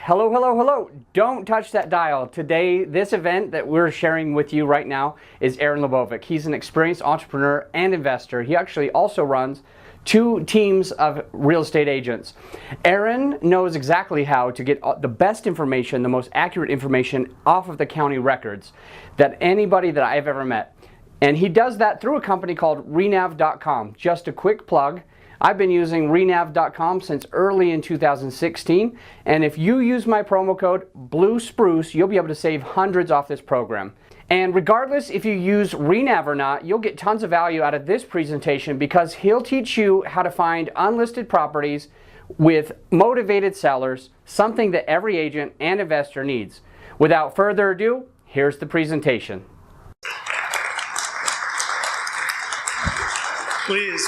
Hello, hello, hello. Don't touch that dial. Today, this event that we're sharing with you right now is Aaron Lebovic. He's an experienced entrepreneur and investor. He actually also runs 2 teams of real estate agents. Aaron knows exactly how to get the best information, the most accurate information off of the county records that anybody that I've ever met. And he does that through a company called renav.com. Just a quick plug. I've been using renav.com since early in 2016, and if you use my promo code BLUESPRUCE, you'll be able to save hundreds off this program. And regardless if you use Renav or not, you'll get tons of value out of this presentation because he'll teach you how to find unlisted properties with motivated sellers, something that every agent and investor needs. Without further ado, here's the presentation. Please.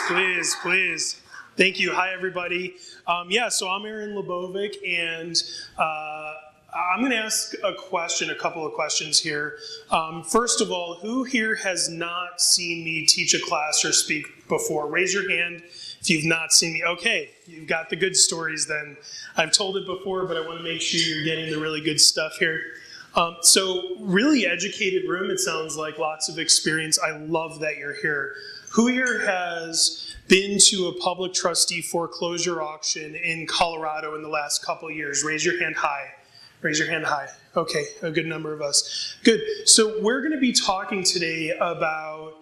Thank you. Hi, everybody. So I'm Aaron Lebovic, and I'm going to ask a couple of questions here. First of all, who here has not seen me teach a class or speak before? Raise your hand if you've not seen me. Okay, you've got the good stories then. I've told it before, but I want to make sure you're getting the really good stuff here. So really educated room, it sounds like, lots of experience. I love that you're here. Who here has been to a public trustee foreclosure auction in Colorado in the last couple of years? Raise your hand high. Raise your hand high. Okay, a good number of us. Good. So we're going to be talking today about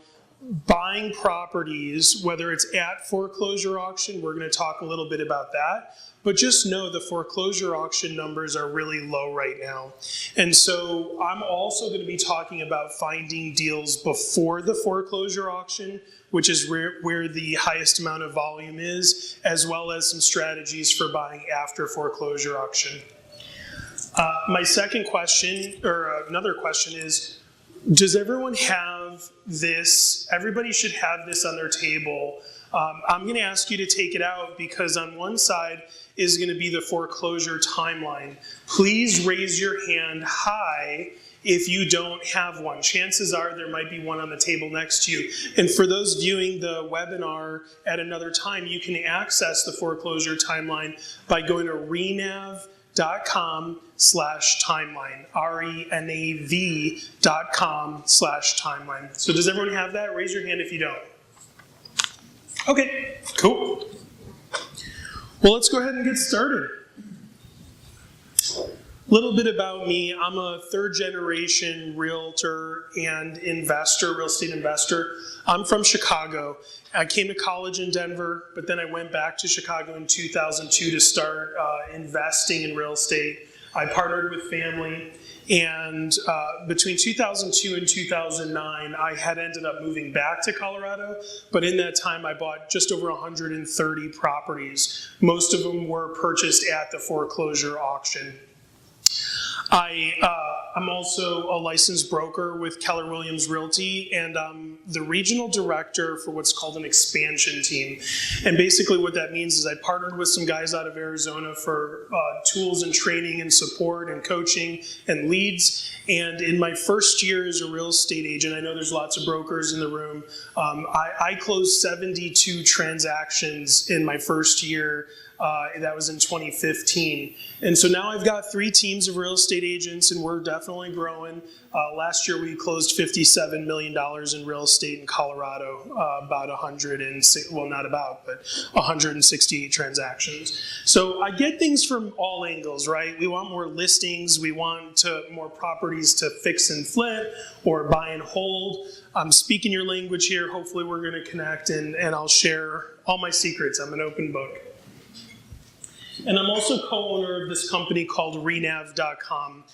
buying properties, whether it's at foreclosure auction. We're going to talk a little bit about that. But just know the foreclosure auction numbers are really low right now. And so I'm also going to be talking about finding deals before the foreclosure auction, which is where the highest amount of volume is, as well as some strategies for buying after foreclosure auction. My second question, or another question is, does everyone have this? Everybody should have this on their table. I'm going to ask you to take it out because on one side is going to be the foreclosure timeline. Please raise your hand high if you don't have one. Chances are there might be one on the table next to you. And for those viewing the webinar at another time, you can access the foreclosure timeline by going to renav.com/timeline, renav.com/timeline. So does everyone have that? Raise your hand if you don't. Okay, cool. Well, let's go ahead and get started. A little bit about me. I'm a third-generation realtor and investor, real estate investor. I'm from Chicago. I came to college in Denver, but then I went back to Chicago in 2002 to start investing in real estate. I partnered with family, and between 2002 and 2009, I had ended up moving back to Colorado, but in that time I bought just over 130 properties. Most of them were purchased at the foreclosure auction. I'm also a licensed broker with Keller Williams Realty, and I'm the regional director for what's called an expansion team. And basically what that means is I partnered with some guys out of Arizona for tools and training and support and coaching and leads. And in my first year as a real estate agent, I know there's lots of brokers in the room, I closed 72 transactions in my first year. That was in 2015. And so now I've got 3 teams of real estate agents, and we're definitely growing. Last year we closed $57 million in real estate in Colorado, about 168 transactions. So I get things from all angles, right? We want more listings, we want more properties to fix and flip or buy and hold. I'm speaking your language here. Hopefully we're going to connect, and I'll share all my secrets. I'm an open book. And I'm also co-owner of this company called renav.com.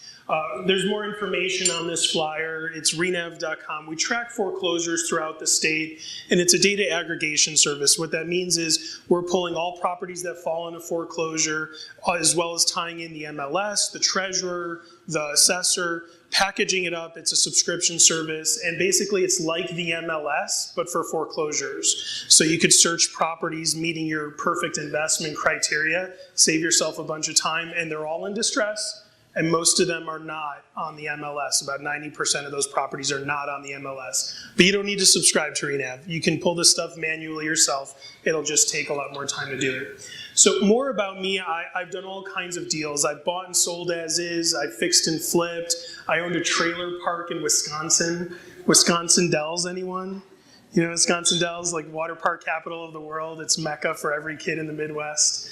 There's more information on this flyer. It's renav.com. We track foreclosures throughout the state, and it's a data aggregation service. What that means is we're pulling all properties that fall into foreclosure, as well as tying in the MLS, the treasurer, the assessor, packaging it up. It's a subscription service, and basically it's like the MLS, but for foreclosures. So you could search properties meeting your perfect investment criteria, save yourself a bunch of time, and they're all in distress. and most of them are not on the MLS. About 90% of those properties are not on the MLS. But you don't need to subscribe to Renav. You can pull this stuff manually yourself. It'll just take a lot more time to do it. So more about me, I've done all kinds of deals. I've bought and sold as is. I've fixed and flipped. I owned a trailer park in Wisconsin. Wisconsin Dells, anyone? You know, Wisconsin Dells, like water park capital of the world. It's Mecca for every kid in the Midwest.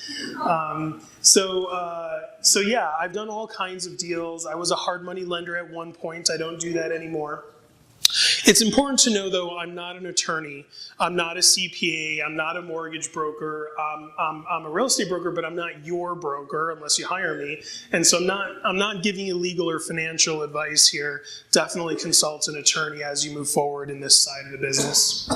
So yeah, I've done all kinds of deals. I was a hard money lender at one point. I don't do that anymore. It's important to know, though, I'm not an attorney. I'm not a CPA. I'm not a mortgage broker. I'm a real estate broker, but I'm not your broker unless you hire me. And so I'm not giving you legal or financial advice here. Definitely consult an attorney as you move forward in this side of the business.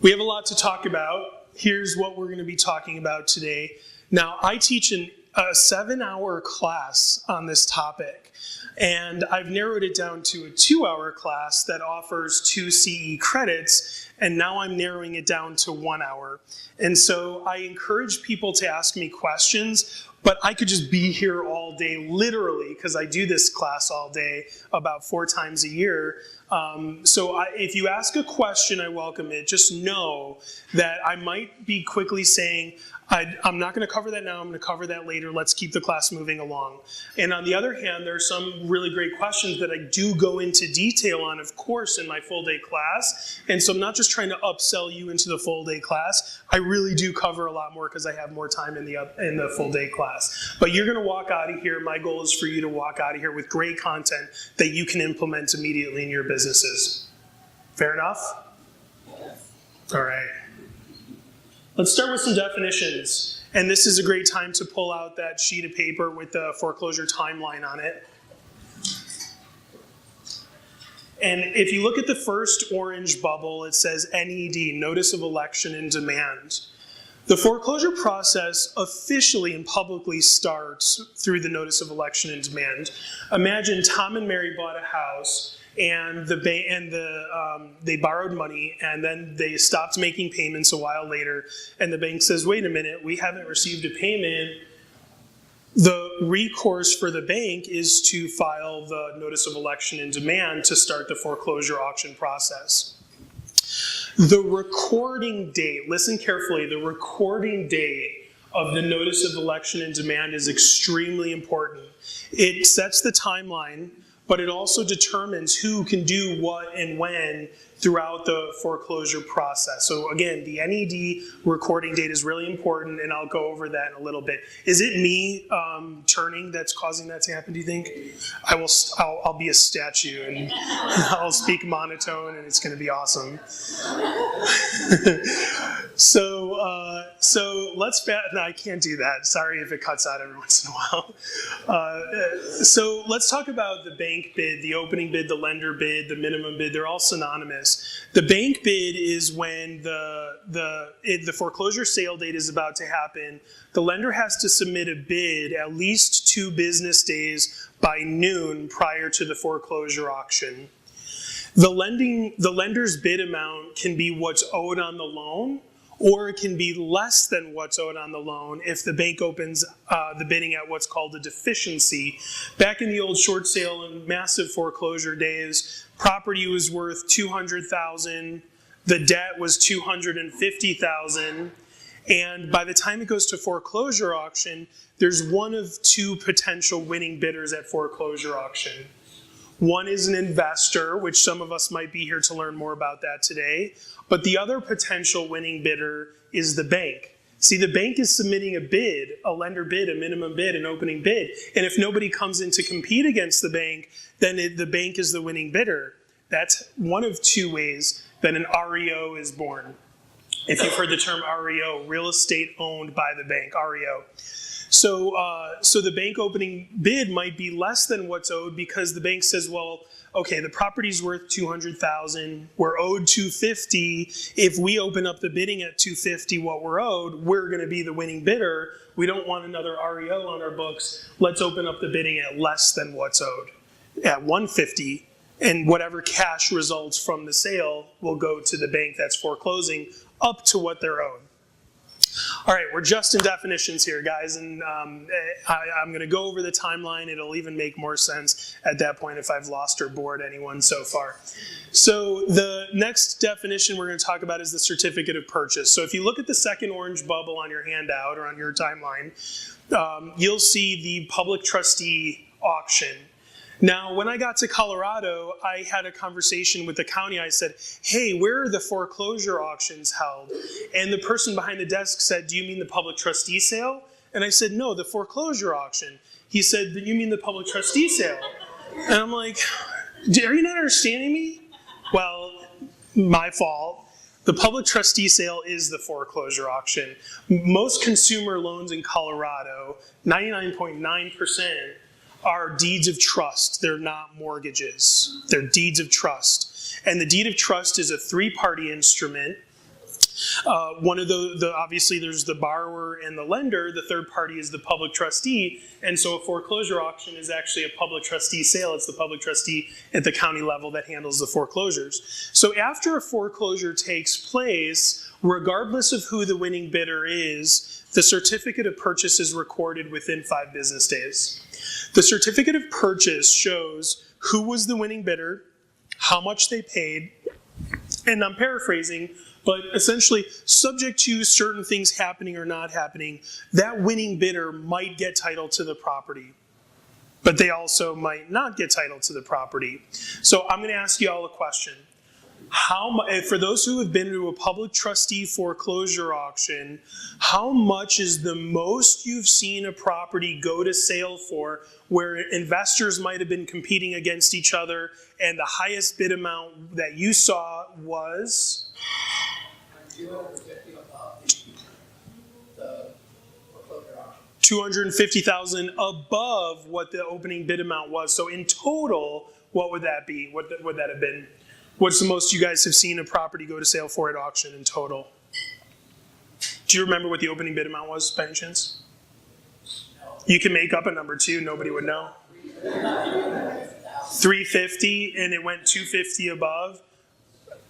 We have a lot to talk about. Here's what we're going to be talking about today. Now, I teach a 7-hour class on this topic. And I've narrowed it down to a 2-hour class that offers 2 CE credits, and now I'm narrowing it down to 1 hour. And so I encourage people to ask me questions, but I could just be here all day, literally, because I do this class all day, about 4 times a year. If you ask a question, I welcome it. Just know that I might be quickly saying, I'm not going to cover that now, I'm going to cover that later, let's keep the class moving along. And on the other hand, there are some really great questions that I do go into detail on, of course, in my full day class. And so I'm not just trying to upsell you into the full day class. I really do cover a lot more because I have more time in the full day class. But you're going to walk out of here, my goal is for you to walk out of here with great content that you can implement immediately in your businesses. Fair enough? All right. Let's start with some definitions. And this is a great time to pull out that sheet of paper with the foreclosure timeline on it. And if you look at the first orange bubble, it says NED, Notice of Election and Demand. The foreclosure process officially and publicly starts through the Notice of Election and Demand. Imagine Tom and Mary bought a house, and they borrowed money, and then they stopped making payments a while later, and the bank says, wait a minute, we haven't received a payment. The recourse for the bank is to file the Notice of Election and Demand to start the foreclosure auction process. The recording date, listen carefully, the recording date of the Notice of Election and Demand is extremely important. It sets the timeline, but it also determines who can do what and when throughout the foreclosure process. So again, the NED recording date is really important, and I'll go over that in a little bit. Is it me turning that's causing that to happen, do you think? I'll be a statue, and I'll speak monotone, and it's going to be awesome. So let's no, I can't do that. Sorry if it cuts out every once in a while. So let's talk about the bank bid, the opening bid, the lender bid, the minimum bid. They're all synonymous. The bank bid is when the foreclosure sale date is about to happen. The lender has to submit a bid at least 2 business days by noon prior to the foreclosure auction. The lender's bid amount can be what's owed on the loan, or it can be less than what's owed on the loan if the bank opens the bidding at what's called a deficiency. Back in the old short sale and massive foreclosure days, property was worth $200,000, the debt was $250,000, and by the time it goes to foreclosure auction, there's one of 2 potential winning bidders at foreclosure auction. One is an investor, which some of us might be here to learn more about that today. But the other potential winning bidder is the bank. See, the bank is submitting a bid, a lender bid, a minimum bid, an opening bid. And if nobody comes in to compete against the bank, then the bank is the winning bidder. That's one of 2 ways that an REO is born. If you've heard the term REO, real estate owned by the bank, REO. So the bank opening bid might be less than what's owed because the bank says, well, okay, the property's worth $200,000, we're owed $250,000. If we open up the bidding at $250,000, what we're owed, we're going to be the winning bidder. We don't want another REO on our books. Let's open up the bidding at less than what's owed, at $150,000, and whatever cash results from the sale will go to the bank that's foreclosing up to what they're owed. All right, we're just in definitions here, guys, and I'm going to go over the timeline. It'll even make more sense at that point if I've lost or bored anyone so far. So the next definition we're going to talk about is the certificate of purchase. So if you look at the second orange bubble on your handout or on your timeline, you'll see the public trustee auction. Now, when I got to Colorado, I had a conversation with the county. I said, hey, where are the foreclosure auctions held? And the person behind the desk said, do you mean the public trustee sale? And I said, no, the foreclosure auction. He said, then you mean the public trustee sale? And I'm like, are you not understanding me? Well, my fault. The public trustee sale is the foreclosure auction. Most consumer loans in Colorado, 99.9%, are deeds of trust. They're not mortgages. They're deeds of trust. And the deed of trust is a three-party instrument. One of obviously there's the borrower and the lender. The third party is the public trustee. And so a foreclosure auction is actually a public trustee sale. It's the public trustee at the county level that handles the foreclosures. So after a foreclosure takes place, regardless of who the winning bidder is, the certificate of purchase is recorded within 5 business days. The certificate of purchase shows who was the winning bidder, how much they paid, and I'm paraphrasing, but essentially subject to certain things happening or not happening, that winning bidder might get title to the property, but they also might not get title to the property. So I'm going to ask you all a question. For those who have been to a public trustee foreclosure auction, how much is the most you've seen a property go to sale for where investors might have been competing against each other and the highest bid amount that you saw was? 250 above the foreclosure auction. 250,000 above what the opening bid amount was. So in total, what would that be? What would that have been? What's the most you guys have seen a property go to sale for at auction in total? Do you remember what the opening bid amount was by any chance? No. You can make up a number too, nobody would know. 350, and it went 250 above.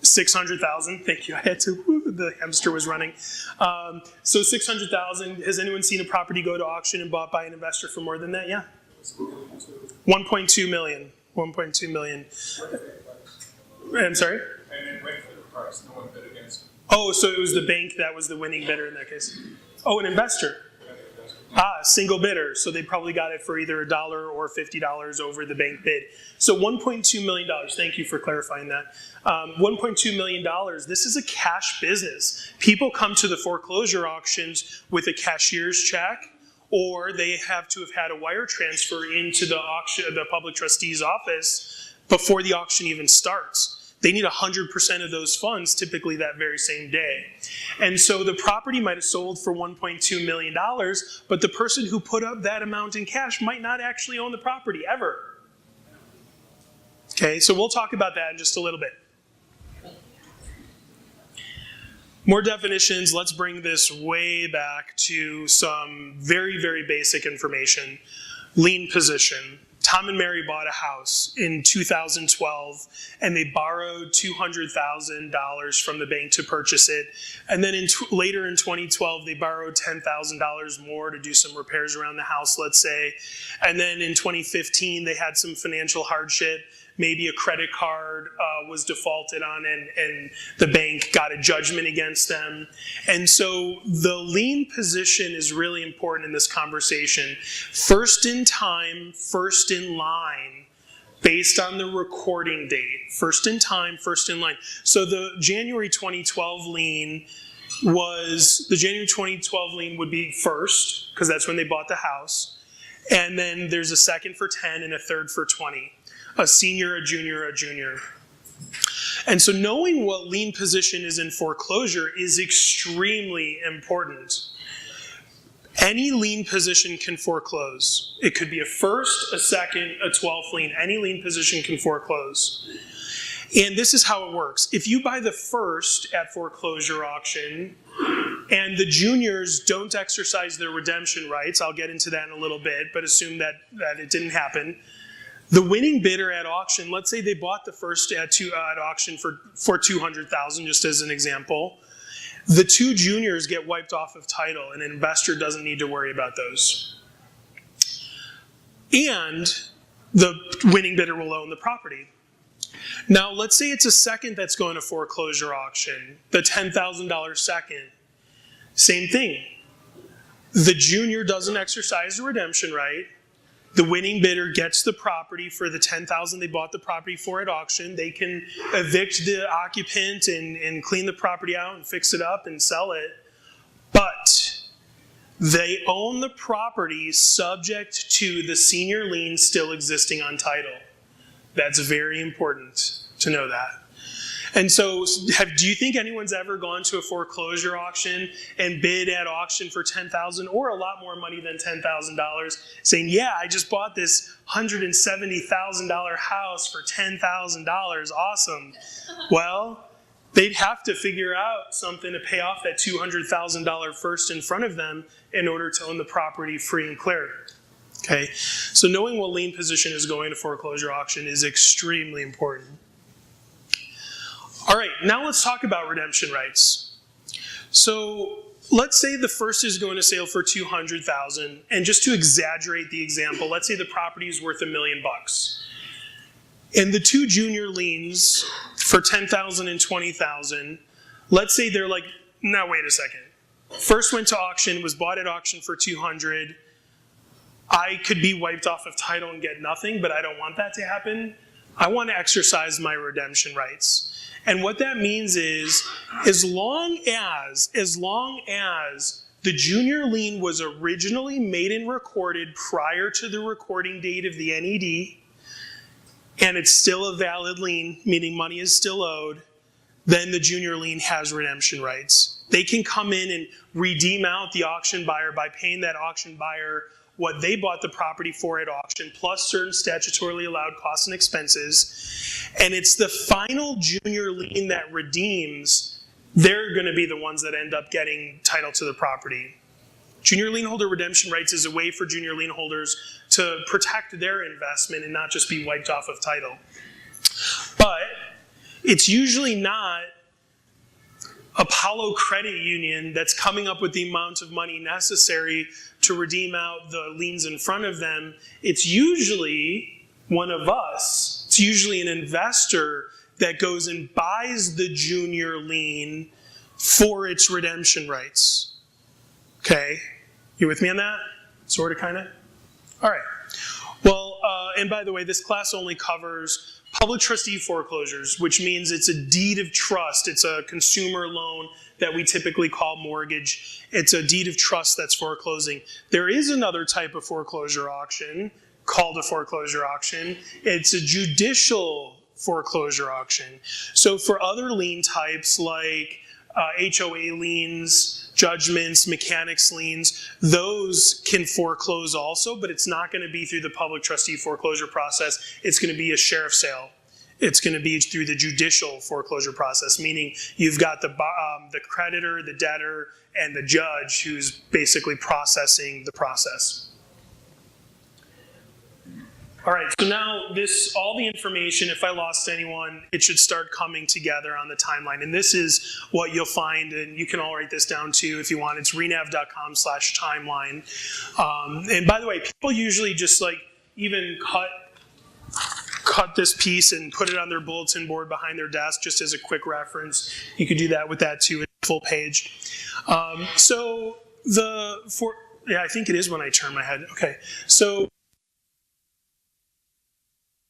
600,000, thank you, I had to, the hamster was running. So 600,000, has anyone seen a property go to auction and bought by an investor for more than that? Yeah? 1.2 million, 1.2 million. I'm sorry? And it went for the price, no one bid against it. Oh, so it was the bank that was the winning bidder in that case. Oh, an investor. Single bidder. So they probably got it for either $1 or $50 over the bank bid. So $1.2 million. Thank you for clarifying that. $1.2 million. This is a cash business. People come to the foreclosure auctions with a cashier's check, or they have to have had a wire transfer into the public trustee's office before the auction even starts. They need 100% of those funds, typically that very same day. And so the property might have sold for $1.2 million, but the person who put up that amount in cash might not actually own the property ever. Okay, so we'll talk about that in just a little bit. More definitions. Let's bring this way back to some very, very basic information. Lien position. Tom and Mary bought a house in 2012, and they borrowed $200,000 from the bank to purchase it. And then later in 2012, they borrowed $10,000 more to do some repairs around the house, let's say. And then in 2015, they had some financial hardship. Maybe a credit card was defaulted on, and the bank got a judgment against them. And so the lien position is really important in this conversation. First in time, first in line, based on the recording date. First in time, first in line. So the January 2012 lien would be first, because that's when they bought the house. And then there's a second for 10 and a third for 20. A senior, a junior, a junior. And so knowing what lien position is in foreclosure is extremely important. Any lien position can foreclose. It could be a first, a second, a 12th lien. Any lien position can foreclose. And this is how it works. If you buy the first at foreclosure auction and the juniors don't exercise their redemption rights, I'll get into that in a little bit, but assume that it didn't happen. The winning bidder at auction, let's say they bought the first at auction for $200,000, just as an example. The two juniors get wiped off of title, and an investor doesn't need to worry about those. And the winning bidder will own the property. Now, let's say it's a second that's going to foreclosure auction, the $10,000 second. Same thing. The junior doesn't exercise the redemption right. The winning bidder gets the property for the $10,000 they bought the property for at auction. They can evict the occupant and clean the property out and fix it up and sell it. But they own the property subject to the senior lien still existing on title. That's very important to know that. And so, do you think anyone's ever gone to a foreclosure auction and bid at auction for $10,000 or a lot more money than $10,000, saying, yeah, I just bought this $170,000 house for $10,000, awesome. Well, they'd have to figure out something to pay off that $200,000 first in front of them in order to own the property free and clear. Okay, so knowing what lien position is going to foreclosure auction is extremely important. All right, now let's talk about redemption rights. So let's say the first is going to sale for $200,000, and just to exaggerate the example, let's say the property is worth $1 million. And the two junior liens for $10,000 and $20,000, let's say they're like, now wait a second. First went to auction, was bought at auction for $200,000. I could be wiped off of title and get nothing, but I don't want that to happen. I want to exercise my redemption rights. And what that means is, as long as the junior lien was originally made and recorded prior to the recording date of the NED, and it's still a valid lien, meaning money is still owed, then the junior lien has redemption rights. They can come in and redeem out the auction buyer by paying that auction buyer what they bought the property for at auction, plus certain statutorily allowed costs and expenses. And it's the final junior lien that redeems. They're going to be the ones that end up getting title to the property. Junior lien holder redemption rights is a way for junior lien holders to protect their investment and not just be wiped off of title. But it's usually not Apollo Credit Union that's coming up with the amount of money necessary to redeem out the liens in front of them. It's usually one of us. It's usually an investor that goes and buys the junior lien for its redemption rights. Okay? You with me on that? Sort of, kind of? All right. Well, and by the way, this class only covers public trustee foreclosures, which means it's a deed of trust. It's a consumer loan that we typically call mortgage. It's a deed of trust that's foreclosing. There is another type of foreclosure auction called a foreclosure auction. It's a judicial foreclosure auction. So for other lien types like HOA liens, judgments, mechanics liens, those can foreclose also, but it's not going to be through the public trustee foreclosure process. It's going to be a sheriff's sale. It's going to be through the judicial foreclosure process, meaning you've got the creditor, the debtor, and the judge who's basically processing the process. All right, so now all the information, if I lost anyone, it should start coming together on the timeline. And this is what you'll find, and you can all write this down too if you want. It's renav.com/timeline. And by the way, people usually just even cut this piece and put it on their bulletin board behind their desk just as a quick reference. You could do that with that too, a full page. I think it is when I turn my head. Okay, so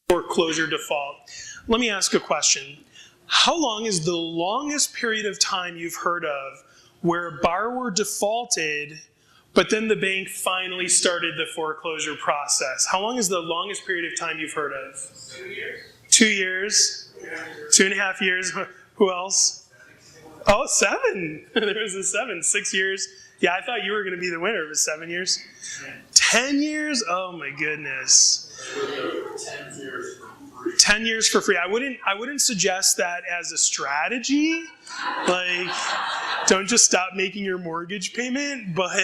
foreclosure default. Let me ask a question. How long is the longest period of time you've heard of where a borrower defaulted, but then the bank finally started the foreclosure process? How long is the longest period of time you've heard of? 2 years. 2 years? 2.5 years? Who else? Oh, 7. There was a 7. 6 years. Yeah, I thought you were going to be the winner. It was 7 years. 10 years? Oh my goodness. 10 years for free. 10 years for free. I wouldn't suggest that as a strategy. Don't just stop making your mortgage payment, but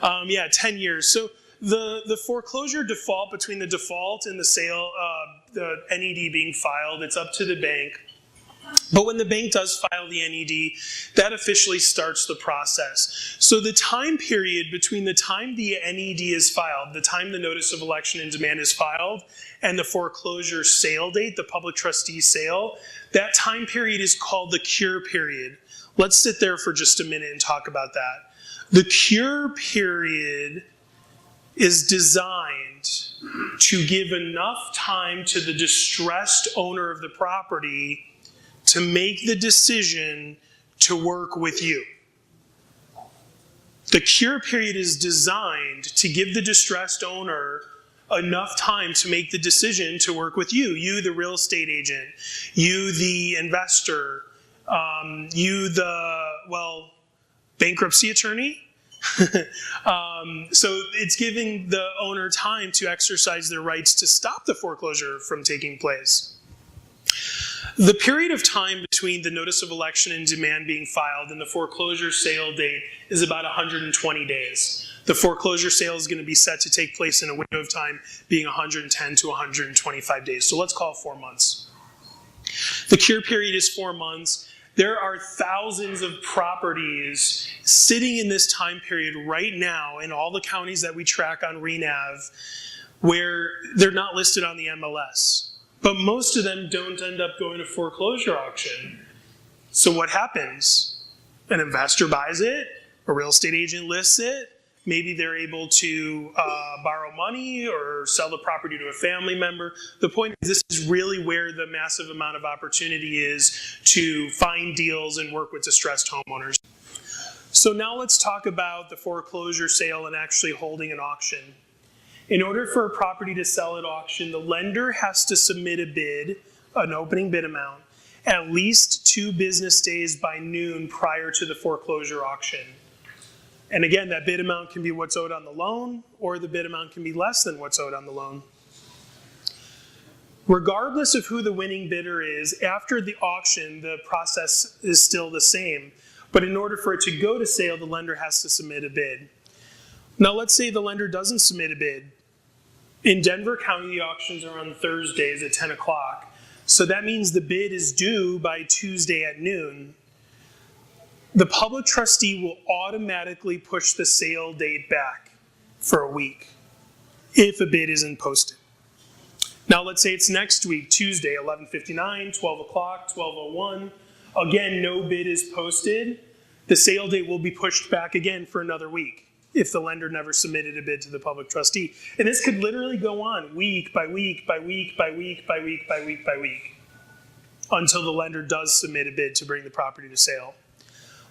10 years. So the foreclosure default, between the default and the sale, the NED being filed, it's up to the bank. But when the bank does file the NED, that officially starts the process. So the time period between the time the NED is filed, the time the notice of election and demand is filed, and the foreclosure sale date, the public trustee sale, that time period is called the cure period. Let's sit there for just a minute and talk about that. The cure period is designed to give enough time to the distressed owner of the property to make the decision to work with you. The cure period is designed to give the distressed owner enough time to make the decision to work with you. You, the real estate agent. You, the investor. You, the, bankruptcy attorney. So it's giving the owner time to exercise their rights to stop the foreclosure from taking place. The period of time between the notice of election and demand being filed and the foreclosure sale date is about 120 days. The foreclosure sale is going to be set to take place in a window of time being 110 to 125 days. So let's call it 4 months. The cure period is 4 months. There are thousands of properties sitting in this time period right now in all the counties that we track on RENAV where they're not listed on the MLS. But most of them don't end up going to foreclosure auction. So what happens? An investor buys it, a real estate agent lists it, maybe they're able to borrow money or sell the property to a family member. The point is this is really where the massive amount of opportunity is to find deals and work with distressed homeowners. So now let's talk about the foreclosure sale and actually holding an auction. In order for a property to sell at auction, the lender has to submit a bid, an opening bid amount, at least 2 business days by noon prior to the foreclosure auction. And again, that bid amount can be what's owed on the loan, or the bid amount can be less than what's owed on the loan. Regardless of who the winning bidder is, after the auction, the process is still the same. But in order for it to go to sale, the lender has to submit a bid. Now let's say the lender doesn't submit a bid. In Denver County, the auctions are on Thursdays at 10 o'clock. So that means the bid is due by Tuesday at noon. The public trustee will automatically push the sale date back for a week if a bid isn't posted. Now let's say it's next week, Tuesday, 11:59, 12 o'clock, 12:01. Again, no bid is posted. The sale date will be pushed back again for another week if the lender never submitted a bid to the public trustee. And this could literally go on week by week by week by week by week by week by week until the lender does submit a bid to bring the property to sale.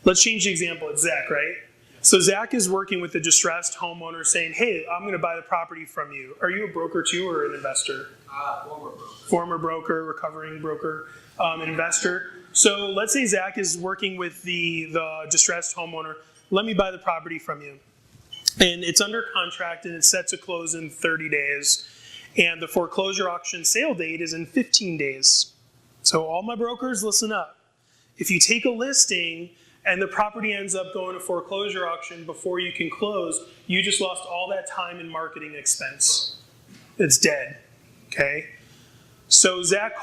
Let's change the example. It's Zach, right? So Zach is working with a distressed homeowner saying, hey, I'm going to buy the property from you. Are you a broker too or an investor? Former broker. Former broker, recovering broker, investor. So let's say Zach is working with the distressed homeowner. Let me buy the property from you. And it's under contract and it's set to close in 30 days. And the foreclosure auction sale date is in 15 days. So all my brokers, listen up. If you take a listing and the property ends up going to foreclosure auction before you can close, you just lost all that time and marketing expense. It's dead, okay? So Zach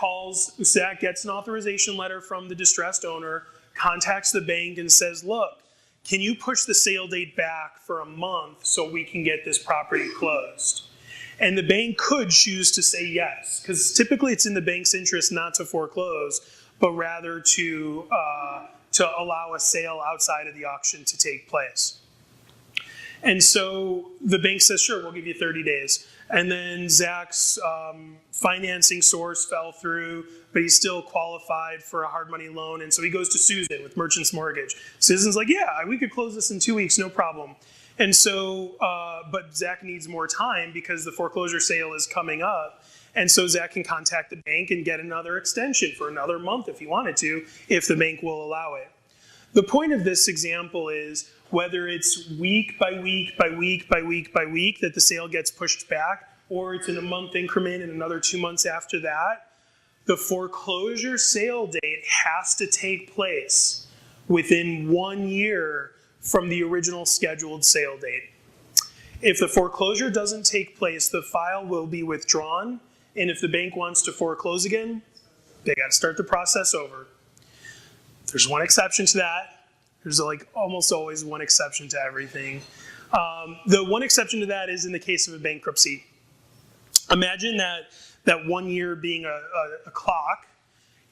gets an authorization letter from the distressed owner, contacts the bank and says, look, can you push the sale date back for a month so we can get this property closed? And the bank could choose to say yes, because typically it's in the bank's interest not to foreclose, but rather to allow a sale outside of the auction to take place. And so the bank says, sure, we'll give you 30 days. And then Zach's financing source fell through, but he's still qualified for a hard money loan. And so he goes to Susan with Merchant's Mortgage. Susan's like, yeah, we could close this in 2 weeks, no problem. And so, but Zach needs more time because the foreclosure sale is coming up. And so Zach can contact the bank and get another extension for another month if he wanted to, if the bank will allow it. The point of this example is whether it's week by week by week by week by week that the sale gets pushed back, or it's in a month increment and another 2 months after that, the foreclosure sale date has to take place within 1 year from the original scheduled sale date. If the foreclosure doesn't take place, the file will be withdrawn, and if the bank wants to foreclose again, they got to start the process over. There's one exception to that. There's like almost always one exception to everything. The one exception to that is in the case of a bankruptcy. Imagine that 1 year being a clock,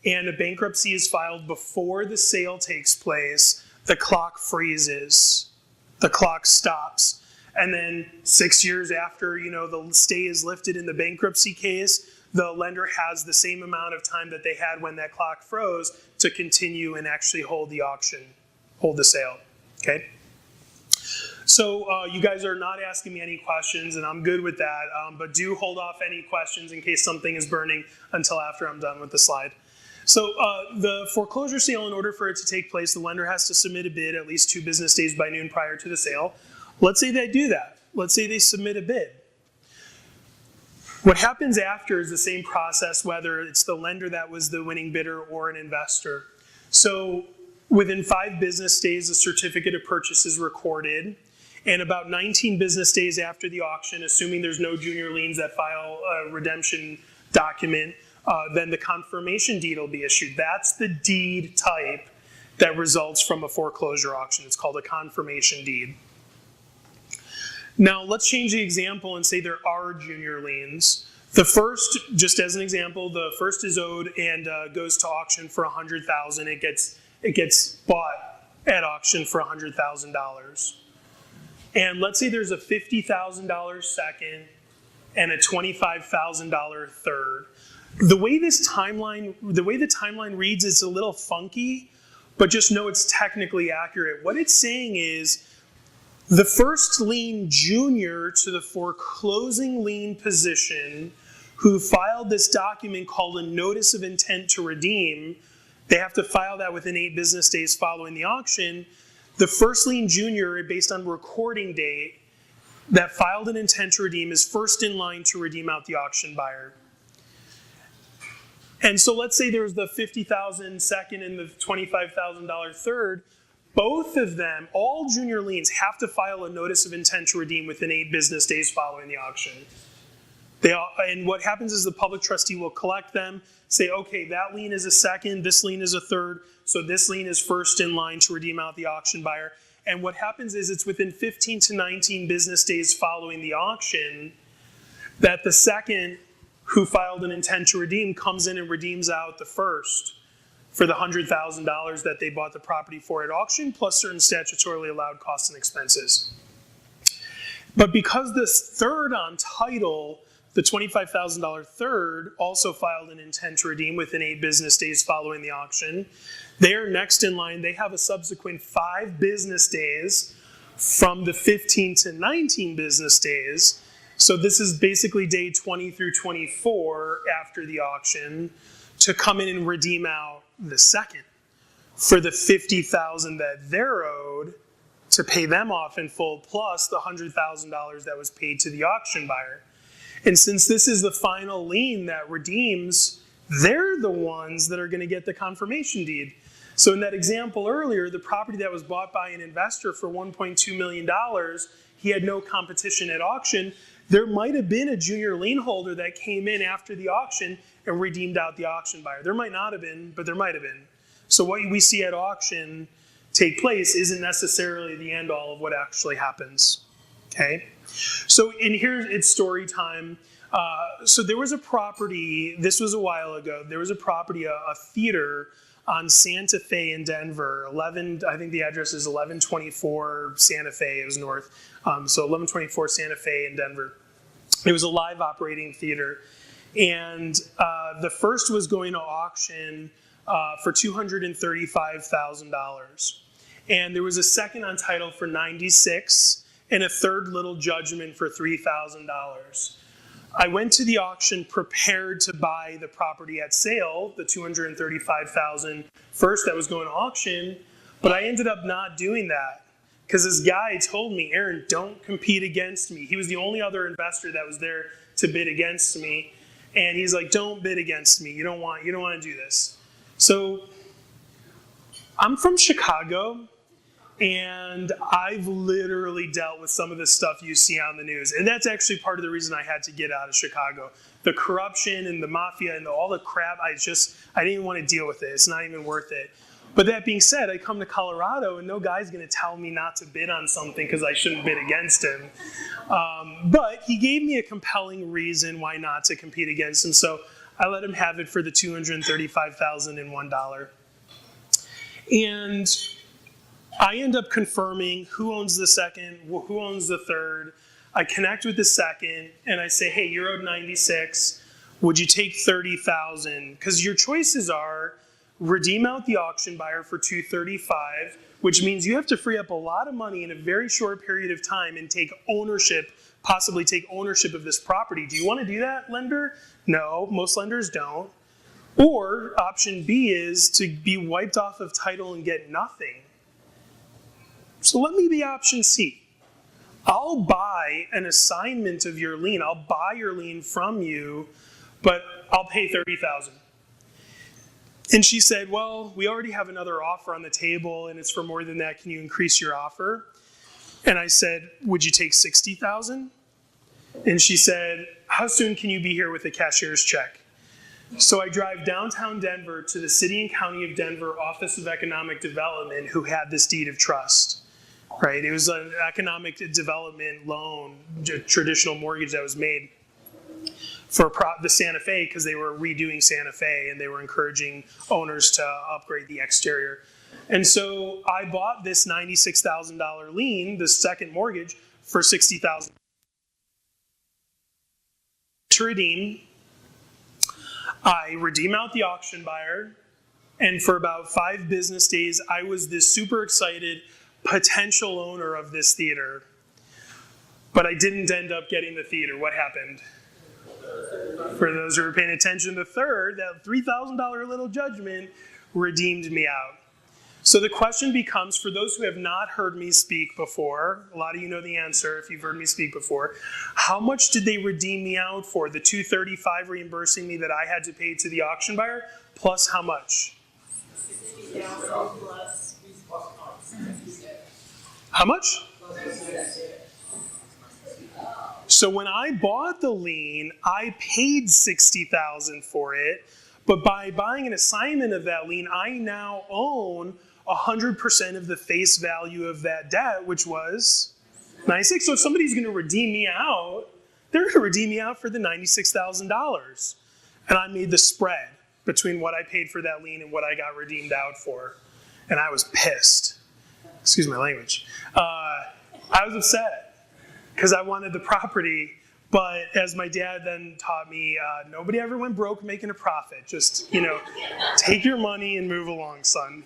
and a bankruptcy is filed before the sale takes place. The clock freezes. The clock stops. And then 6 years after, the stay is lifted in the bankruptcy case, the lender has the same amount of time that they had when that clock froze to continue and actually hold the auction, hold the sale, okay? So you guys are not asking me any questions, and I'm good with that, but do hold off any questions in case something is burning until after I'm done with the slide. So the foreclosure sale, in order for it to take place, the lender has to submit a bid at least 2 business days by noon prior to the sale. Let's say they do that. Let's say they submit a bid. What happens after is the same process, whether it's the lender that was the winning bidder or an investor. So within 5 business days, a certificate of purchase is recorded. And about 19 business days after the auction, assuming there's no junior liens that file a redemption document, then the confirmation deed will be issued. That's the deed type that results from a foreclosure auction. It's called a confirmation deed. Now, let's change the example and say there are junior liens. The first, just as an example, the first is owed and goes to auction for $100,000. It gets bought at auction for $100,000. And let's say there's a $50,000 second and a $25,000 third. The way the timeline reads is a little funky, but just know it's technically accurate. What it's saying is the first lien junior to the foreclosing lien position who filed this document called a notice of intent to redeem, they have to file that within 8 business days following the auction. The first lien junior, based on recording date, that filed an intent to redeem is first in line to redeem out the auction buyer. And so let's say there's the $50,000 second and the $25,000 third. Both of them, all junior liens, have to file a notice of intent to redeem within 8 business days following the auction. And what happens is the public trustee will collect them, say, okay, that lien is a second, this lien is a third, so this lien is first in line to redeem out the auction buyer. And what happens is it's within 15 to 19 business days following the auction that the second who filed an intent to redeem comes in and redeems out the first for the $100,000 that they bought the property for at auction, plus certain statutorily allowed costs and expenses. But because this third on title, the $25,000 third, also filed an intent to redeem within 8 business days following the auction, they are next in line. They have a subsequent 5 business days from the 15 to 19 business days. So this is basically day 20 through 24 after the auction to come in and redeem out the second for the $50,000 that they're owed to pay them off in full, plus the $100,000 that was paid to the auction buyer. And since this is the final lien that redeems, they're the ones that are going to get the confirmation deed. So in that example earlier, the property that was bought by an investor for $1.2 million, he had no competition at auction. There might have been a junior lien holder that came in after the auction and redeemed out the auction buyer. There might not have been, but there might have been. So what we see at auction take place isn't necessarily the end all of what actually happens. Okay? So in here, it's story time. So there was a property, this was a while ago, there was a property, a theater on Santa Fe in Denver, I think the address is 1124 Santa Fe, it was north. So 1124 Santa Fe in Denver. It was a live operating theater. And the first was going to auction for $235,000. And there was a second on title for $96,000 and a third little judgment for $3,000. I went to the auction prepared to buy the property at sale, the $235,000 first that was going to auction, but I ended up not doing that because this guy told me, Aaron, don't compete against me. He was the only other investor that was there to bid against me, and he's like, don't bid against me. You don't want to do this. So I'm from Chicago, and I've literally dealt with some of the stuff you see on the news. And that's actually part of the reason I had to get out of Chicago. The corruption and the mafia and all the crap, I didn't even want to deal with it. It's not even worth it. But that being said, I come to Colorado and no guy's going to tell me not to bid on something because I shouldn't bid against him. But he gave me a compelling reason why not to compete against him. So I let him have it for the $235,001. And I end up confirming who owns the second, who owns the third. I connect with the second and I say, hey, you're owed 96. Would you take 30,000? Because your choices are redeem out the auction buyer for 235, which means you have to free up a lot of money in a very short period of time and take ownership, possibly take ownership of this property. Do you want to do that, lender? No, most lenders don't. Or option B is to be wiped off of title and get nothing. So let me be option C. I'll buy an assignment of your lien. I'll buy your lien from you, but I'll pay $30,000. And she said, well, we already have another offer on the table and it's for more than that. Can you increase your offer? And I said, would you take $60,000? And she said, how soon can you be here with a cashier's check? So I drive downtown Denver to the City and County of Denver Office of Economic Development who had this deed of trust, right? It was an economic development loan, traditional mortgage that was made for the Santa Fe because they were redoing Santa Fe and they were encouraging owners to upgrade the exterior. And so I bought this $96,000 lien, the second mortgage, for $60,000 to redeem. I redeem out the auction buyer, and for about 5 business days, I was this super excited potential owner of this theater. But I didn't end up getting the theater. What happened? For those who are paying attention, the third, that $3,000 little judgment, redeemed me out. So the question becomes, for those who have not heard me speak before, a lot of you know the answer if you've heard me speak before, how much did they redeem me out for? The $235 reimbursing me that I had to pay to the auction buyer, plus how much? How much? So when I bought the lien, I paid $60,000 for it, but by buying an assignment of that lien, I now own 100% of the face value of that debt, which was 96. So if somebody's going to redeem me out, they're going to redeem me out for the $96,000. And I made the spread between what I paid for that lien and what I got redeemed out for. And I was pissed. Excuse my language. I was upset because I wanted the property. But as my dad then taught me, nobody ever went broke making a profit. Just, take your money and move along, son.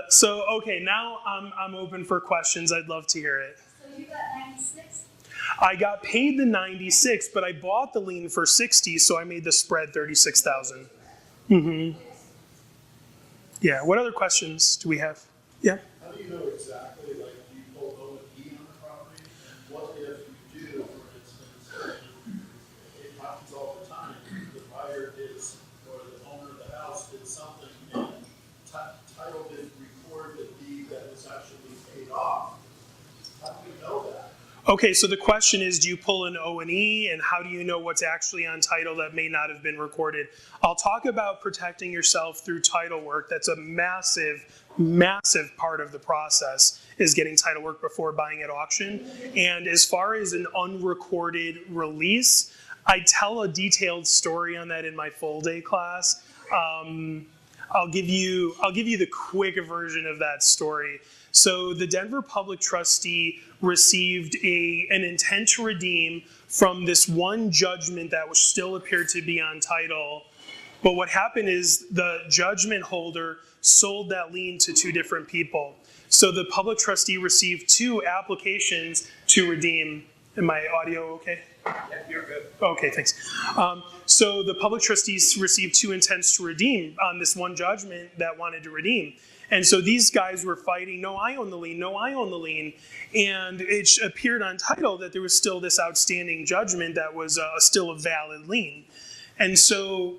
So, okay, now I'm open for questions. I'd love to hear it. So you got 96? I got paid the 96, but I bought the lien for 60, so I made the spread 36,000. Mm-hmm. Yeah. What other questions do we have? Yeah. How do you know exactly, do you pull O&E on the property? And what if you do, for instance, it happens all the time, the buyer is, or the owner of the house did something and title didn't record the deed that was actually paid off. How do you know that? Okay, so the question is, do you pull an O&E, and how do you know what's actually on title that may not have been recorded? I'll talk about protecting yourself through title work. That's a massive, massive part of the process, is getting title work before buying at auction. And as far as an unrecorded release, I tell a detailed story on that in my full day class. I'll give you the quick version of that story. So the Denver Public Trustee received an intent to redeem from this one judgment that was still appeared to be on title. But what happened is the judgment holder sold that lien to 2 different people. So the public trustee received 2 applications to redeem. Am my audio okay? Yeah, you're good. Okay, thanks. So the public trustees received 2 intents to redeem on this one judgment that wanted to redeem. And so these guys were fighting, no, I own the lien, no, I own the lien. And it appeared on title that there was still this outstanding judgment that was still a valid lien. And so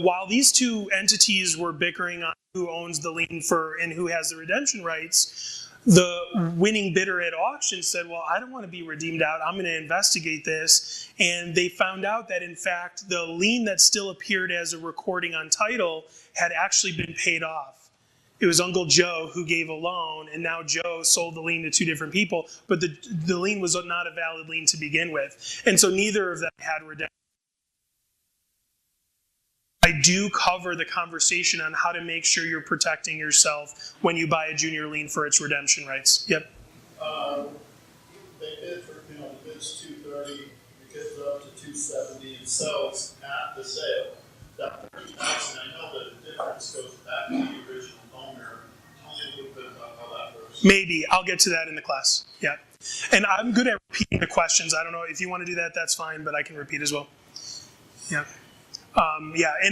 while these 2 entities were bickering on who owns the lien and who has the redemption rights, the winning bidder at auction said, well, I don't want to be redeemed out. I'm going to investigate this. And they found out that, in fact, the lien that still appeared as a recording on title had actually been paid off. It was Uncle Joe who gave a loan, and now Joe sold the lien to two different people, but the lien was not a valid lien to begin with. And so neither of them had redemption. I do cover the conversation on how to make sure you're protecting yourself when you buy a junior lien for its redemption rights. Yep. They bid for, the bid's 230, it gets up to 270 and sells at the sale. That 30,000, I know that the difference goes back to the original owner. Tell me a little bit about how that works. Maybe. I'll get to that in the class. Yeah. And I'm good at repeating the questions. I don't know if you want to do that, that's fine, but I can repeat as well. Yeah.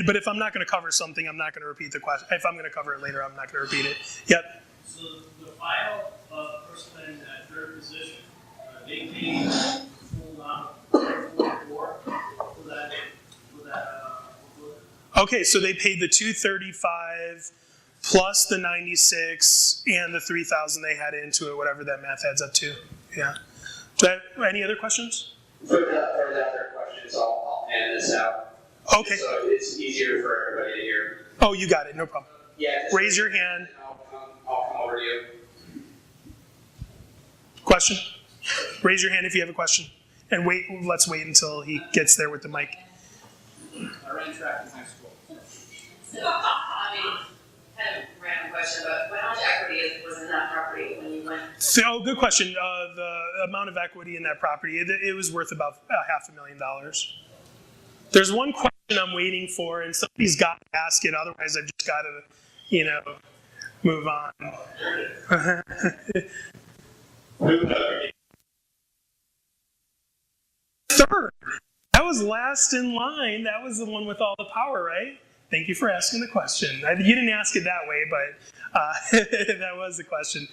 But if I'm not going to cover something, I'm not going to repeat the question. If I'm going to cover it later, I'm not going to repeat it. Yep. So the final person in that third position, they paid the full amount for that. Okay, so they paid the 235 plus the 96 and the 3,000 they had into it, whatever that math adds up to. Yeah. Any other questions? For that third question, so I'll hand this out. Okay. So it's easier for everybody to hear. Oh, you got it. No problem. Yeah. Raise your hand. I'll come over to you. Question? Raise your hand if you have a question. And let's wait until he gets there with the mic. I ran track in high school. So, kind of random question, but how much equity was in that property when you went? So, good question. The amount of equity in that property, it was worth about $500,000. There's one question I'm waiting for, and somebody's got to ask it. Otherwise, I've just got to, move on. Third. That was last in line. That was the one with all the power, right? Thank you for asking the question. You didn't ask it that way, but that was the question.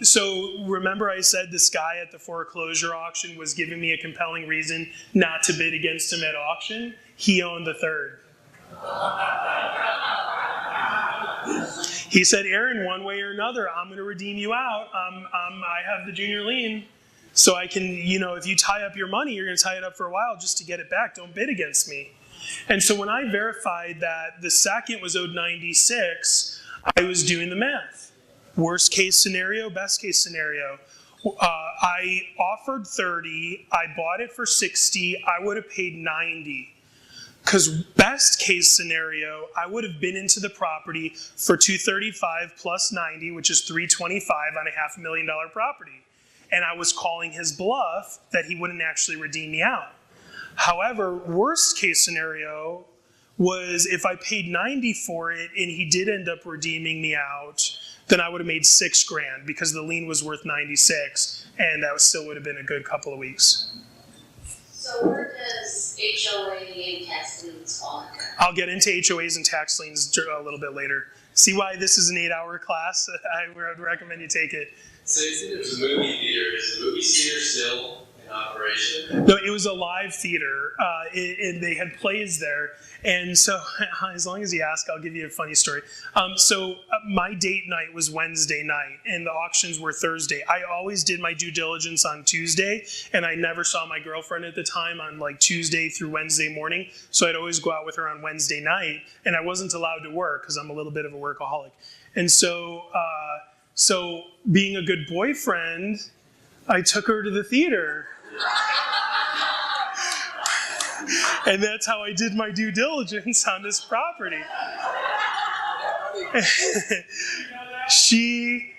So remember I said this guy at the foreclosure auction was giving me a compelling reason not to bid against him at auction? He owned the third. He said, Aaron, one way or another, I'm going to redeem you out. I have the junior lien. So I can, if you tie up your money, you're going to tie it up for a while just to get it back. Don't bid against me. And so when I verified that the second was owed 96, I was doing the math. Worst case scenario, best case scenario. I offered 30, I bought it for 60, I would have paid 90. Because best case scenario, I would have been into the property for 235 plus 90, which is 325 on a $500,000 property. And I was calling his bluff that he wouldn't actually redeem me out. However, worst case scenario was if I paid 90 for it and he did end up redeeming me out, then I would have made $6,000 because the lien was worth 96, and that still would have been a good couple of weeks. So where does HOA and tax liens fall under? I'll get into HOAs and tax liens a little bit later. See why this is an 8-hour class? I would recommend you take it. So you said it was a movie theater. Is the movie theater still in operation? No, it was a live theater, and they had plays there. And so, as long as you ask, I'll give you a funny story. My date night was Wednesday night, and the auctions were Thursday. I always did my due diligence on Tuesday, and I never saw my girlfriend at the time on like Tuesday through Wednesday morning. So I'd always go out with her on Wednesday night, and I wasn't allowed to work because I'm a little bit of a workaholic. And so being a good boyfriend, I took her to the theater. And that's how I did my due diligence on this property. She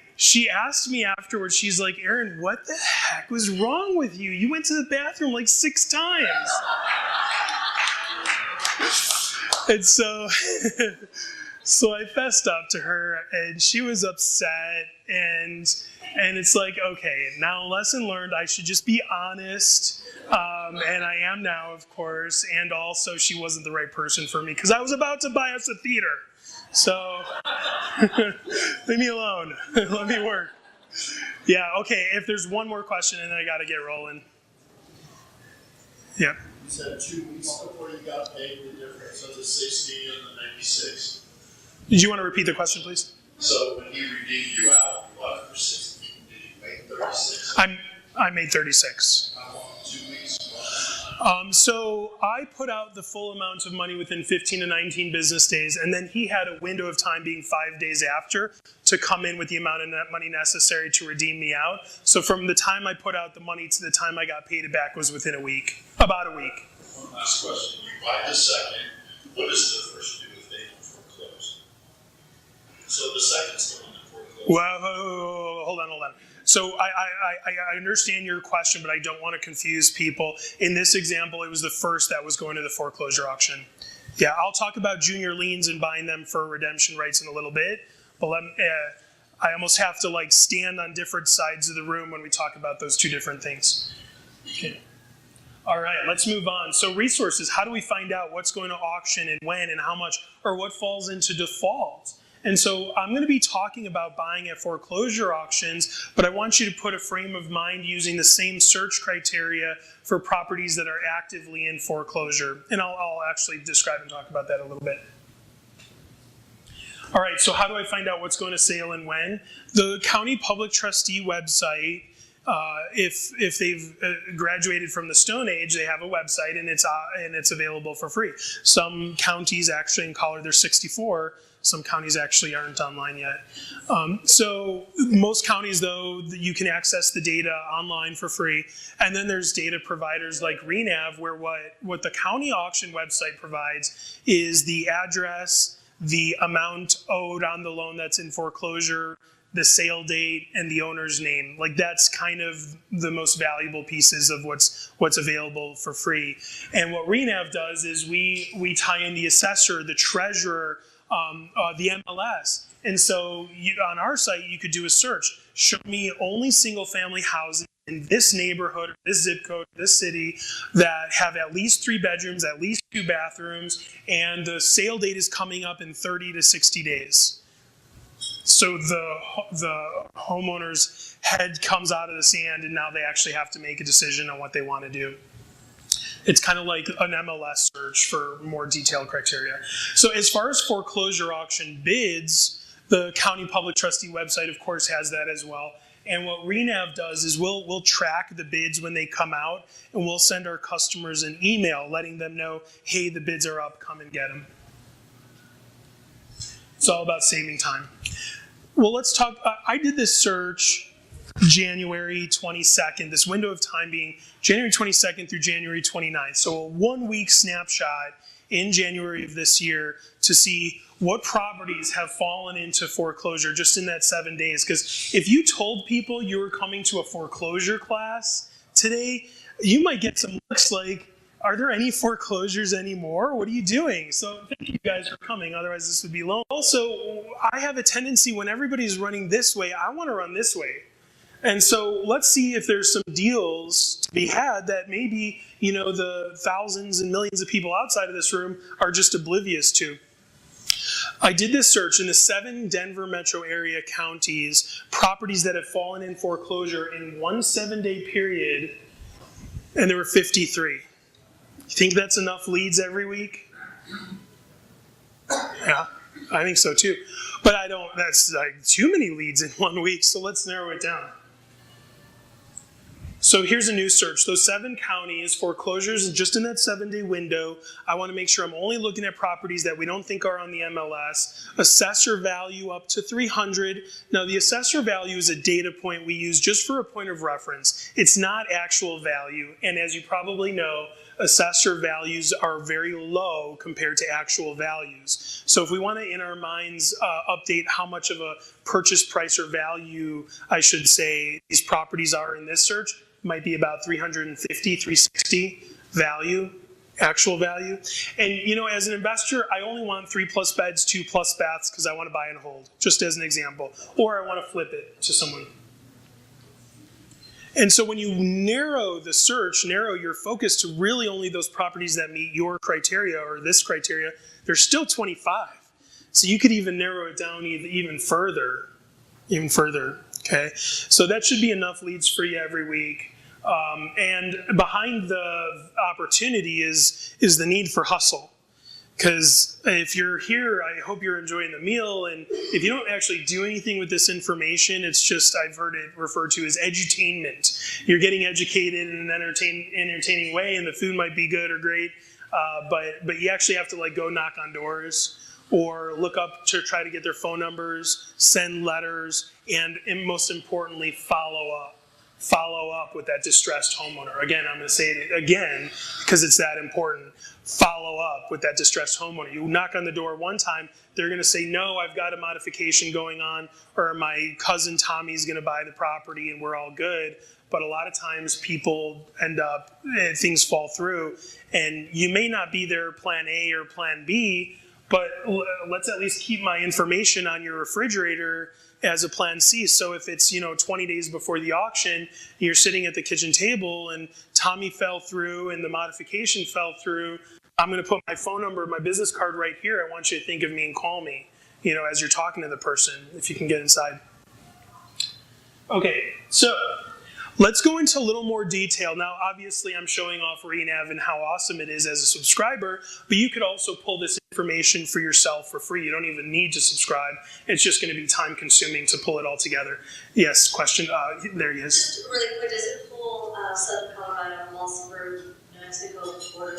asked me afterwards, she's like, Aaron, what the heck was wrong with you? You went to the bathroom like 6 times. And so I fessed up to her, and she was upset, and it's like, okay, now lesson learned, I should just be honest, and I am now, of course, and also she wasn't the right person for me, because I was about to buy us a theater, so leave me alone, let me work. Yeah, okay, if there's one more question, and then I got to get rolling. Yeah. You said 2 weeks before you got paid the difference of the 60 and the 96. Did you want to repeat the question, please? So when he redeemed you out, you bought it for 60 36. I made 36. How long? 2 weeks? So I put out the full amount of money within 15 to 19 business days, and then he had a window of time being 5 days after to come in with the amount of money necessary to redeem me out. So from the time I put out the money to the time I got paid it back was within a week, about a week. One last question. You buy the second. What does the first do if they don't foreclose? So the second's the one that forecloses. Well, hold on. So I understand your question, but I don't want to confuse people. In this example, it was the first that was going to the foreclosure auction. Yeah, I'll talk about junior liens and buying them for redemption rights in a little bit, but I almost have to like stand on different sides of the room when we talk about those two different things. Okay. All right, let's move on. So resources, how do we find out what's going to auction and when and how much, or what falls into default? And so I'm going to be talking about buying at foreclosure auctions, but I want you to put a frame of mind using the same search criteria for properties that are actively in foreclosure. And I'll actually describe and talk about that a little bit. All right, so how do I find out what's going to sale and when? The county public trustee website, if they've graduated from the Stone Age, they have a website and it's available for free. Some counties actually in Colorado, they're 64. Some counties actually aren't online yet. So most counties, though, you can access the data online for free. And then there's data providers like Renav, where what the county auction website provides is the address, the amount owed on the loan that's in foreclosure, the sale date, and the owner's name. Like that's kind of the most valuable pieces of what's available for free. And what Renav does is we tie in the assessor, the treasurer, the MLS. And so on our site, you could do a search. Show me only single family houses in this neighborhood, this zip code, this city that have at least 3 bedrooms, at least 2 bathrooms, and the sale date is coming up in 30 to 60 days. So the homeowner's head comes out of the sand and now they actually have to make a decision on what they want to do. It's kind of like an MLS search for more detailed criteria. So as far as foreclosure auction bids, the county public trustee website, of course, has that as well. And what Renav does is we'll track the bids when they come out, and we'll send our customers an email letting them know, hey, the bids are up, come and get them. It's all about saving time. Well, let's talk. I did this search January 22nd, this window of time being January 22nd through January 29th. So a 1-week snapshot in January of this year to see what properties have fallen into foreclosure just in that 7 days. Because if you told people you were coming to a foreclosure class today, you might get some looks like, are there any foreclosures anymore? What are you doing? So thank you guys for coming, otherwise this would be long. Also, I have a tendency when everybody's running this way, I want to run this way. And so let's see if there's some deals to be had that maybe, the thousands and millions of people outside of this room are just oblivious to. I did this search in the 7 Denver metro area counties, properties that have fallen in foreclosure in one 7-day period, and there were 53. You think that's enough leads every week? Yeah, I think so too. But that's like too many leads in 1 week, so let's narrow it down. So here's a new search. Those 7 counties, foreclosures, just in that 7-day window. I want to make sure I'm only looking at properties that we don't think are on the MLS. Assessor value up to 300. Now the assessor value is a data point we use just for a point of reference. It's not actual value. And as you probably know, assessor values are very low compared to actual values. So if we want to, in our minds, update how much of a purchase price or value, I should say, these properties are in this search, might be about 350, 360 value, actual value. And as an investor, I only want 3+ beds, 2+ baths because I want to buy and hold, just as an example. Or I want to flip it to someone. And so when you narrow the search, narrow your focus to really only those properties that meet your criteria or this criteria, there's still 25. So you could even narrow it down even further, okay? So that should be enough leads for you every week. And behind the opportunity is the need for hustle. Because if you're here, I hope you're enjoying the meal. And if you don't actually do anything with this information, it's just, I've heard it referred to as edutainment. You're getting educated in an entertaining way, and the food might be good or great, but you actually have to like go knock on doors or look up to try to get their phone numbers, send letters, and most importantly, follow up. Follow up with that distressed homeowner. Again, I'm going to say it again because it's that important. Follow up with that distressed homeowner. You knock on the door one time, they're going to say, no, I've got a modification going on, or my cousin Tommy's going to buy the property and we're all good. But a lot of times people end up, things fall through, and you may not be their plan A or plan B, but let's at least keep my information on your refrigerator as a plan C. So if it's 20 days before the auction, you're sitting at the kitchen table and Tommy fell through and the modification fell through, I'm going to put my phone number, my business card right here. I want you to think of me and call me, as you're talking to the person, if you can get inside. Okay, so let's go into a little more detail. Now, obviously, I'm showing off Renav and how awesome it is as a subscriber, but you could also pull this information for yourself for free. You don't even need to subscribe. It's just going to be time-consuming to pull it all together. Yes, question? There he is. Just really quick, does it pull Southern Colorado, Walsenburg, New Mexico border?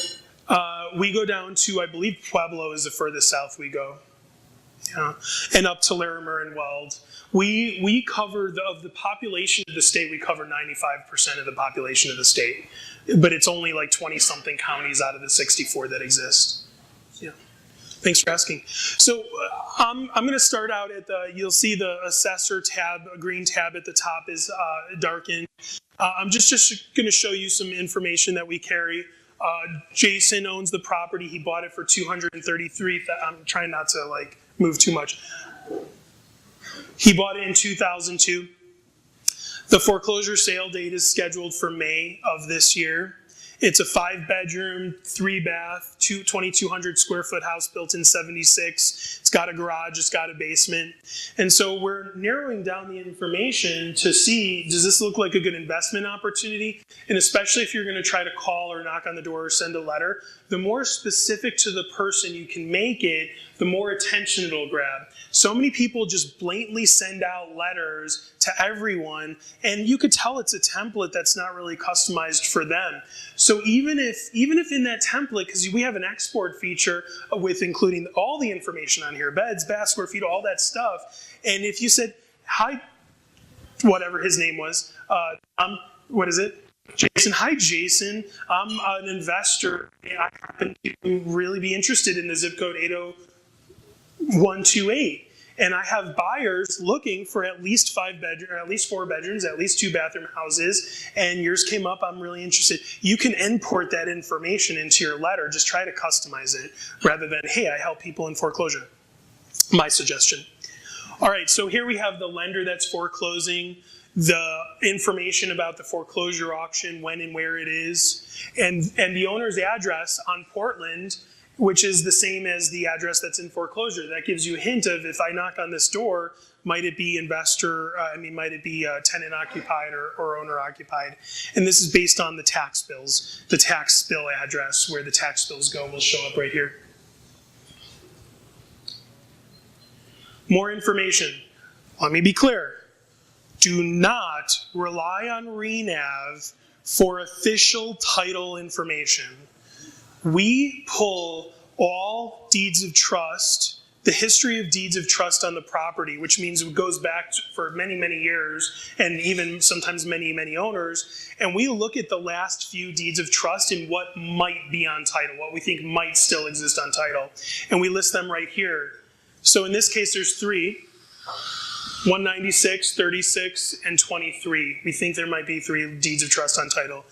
We go down to, I believe, Pueblo is the furthest south we go. Yeah, and up to Larimer and Weld. We cover, of the population of the state, we cover 95% of the population of the state. But it's only like 20-something counties out of the 64 that exist. Yeah. Thanks for asking. So I'm going to start out at you'll see the assessor tab, a green tab at the top is darkened. I'm just going to show you some information that we carry. Jason owns the property. He bought it for $233,000. I'm trying not to move too much. He bought it in 2002. The foreclosure sale date is scheduled for May of this year. It's a 5-bedroom, 3-bath, 2,200 square foot house built in 76. It's got a garage, it's got a basement. And so we're narrowing down the information to see, does this look like a good investment opportunity? And especially if you're going to try to call or knock on the door or send a letter, the more specific to the person you can make it, the more attention it'll grab. So many people just blatantly send out letters to everyone, and you could tell it's a template that's not really customized for them. So even if in that template, because we have an export feature with including all the information on here, beds, baths, square feet, all that stuff, and if you said, hi, whatever his name was, what is it? Jason, hi Jason, I'm an investor, and I happen to really be interested in the zip code 80128. And I have buyers looking for at least 5 bedrooms, or at least 4 bedrooms, at least 2-bathroom houses, and yours came up, I'm really interested. You can import that information into your letter. Just try to customize it rather than, hey, I help people in foreclosure. My suggestion. All right, so here we have the lender that's foreclosing, the information about the foreclosure auction, when and where it is, and the owner's address on Portland, which is the same as the address that's in foreclosure. That gives you a hint of, if I knock on this door, might it be might it be tenant occupied or owner occupied? And this is based on the tax bills. The tax bill address where the tax bills go will show up right here. More information. Let me be clear. Do not rely on Renav for official title information. We pull all deeds of trust, the history of deeds of trust on the property, which means it goes back for many, many years, and even sometimes many, many owners, and we look at the last few deeds of trust and what might be on title, what we think might still exist on title, and we list them right here. So in this case, there's 3. 196, 36, and 23. We think there might be 3 deeds of trust on title.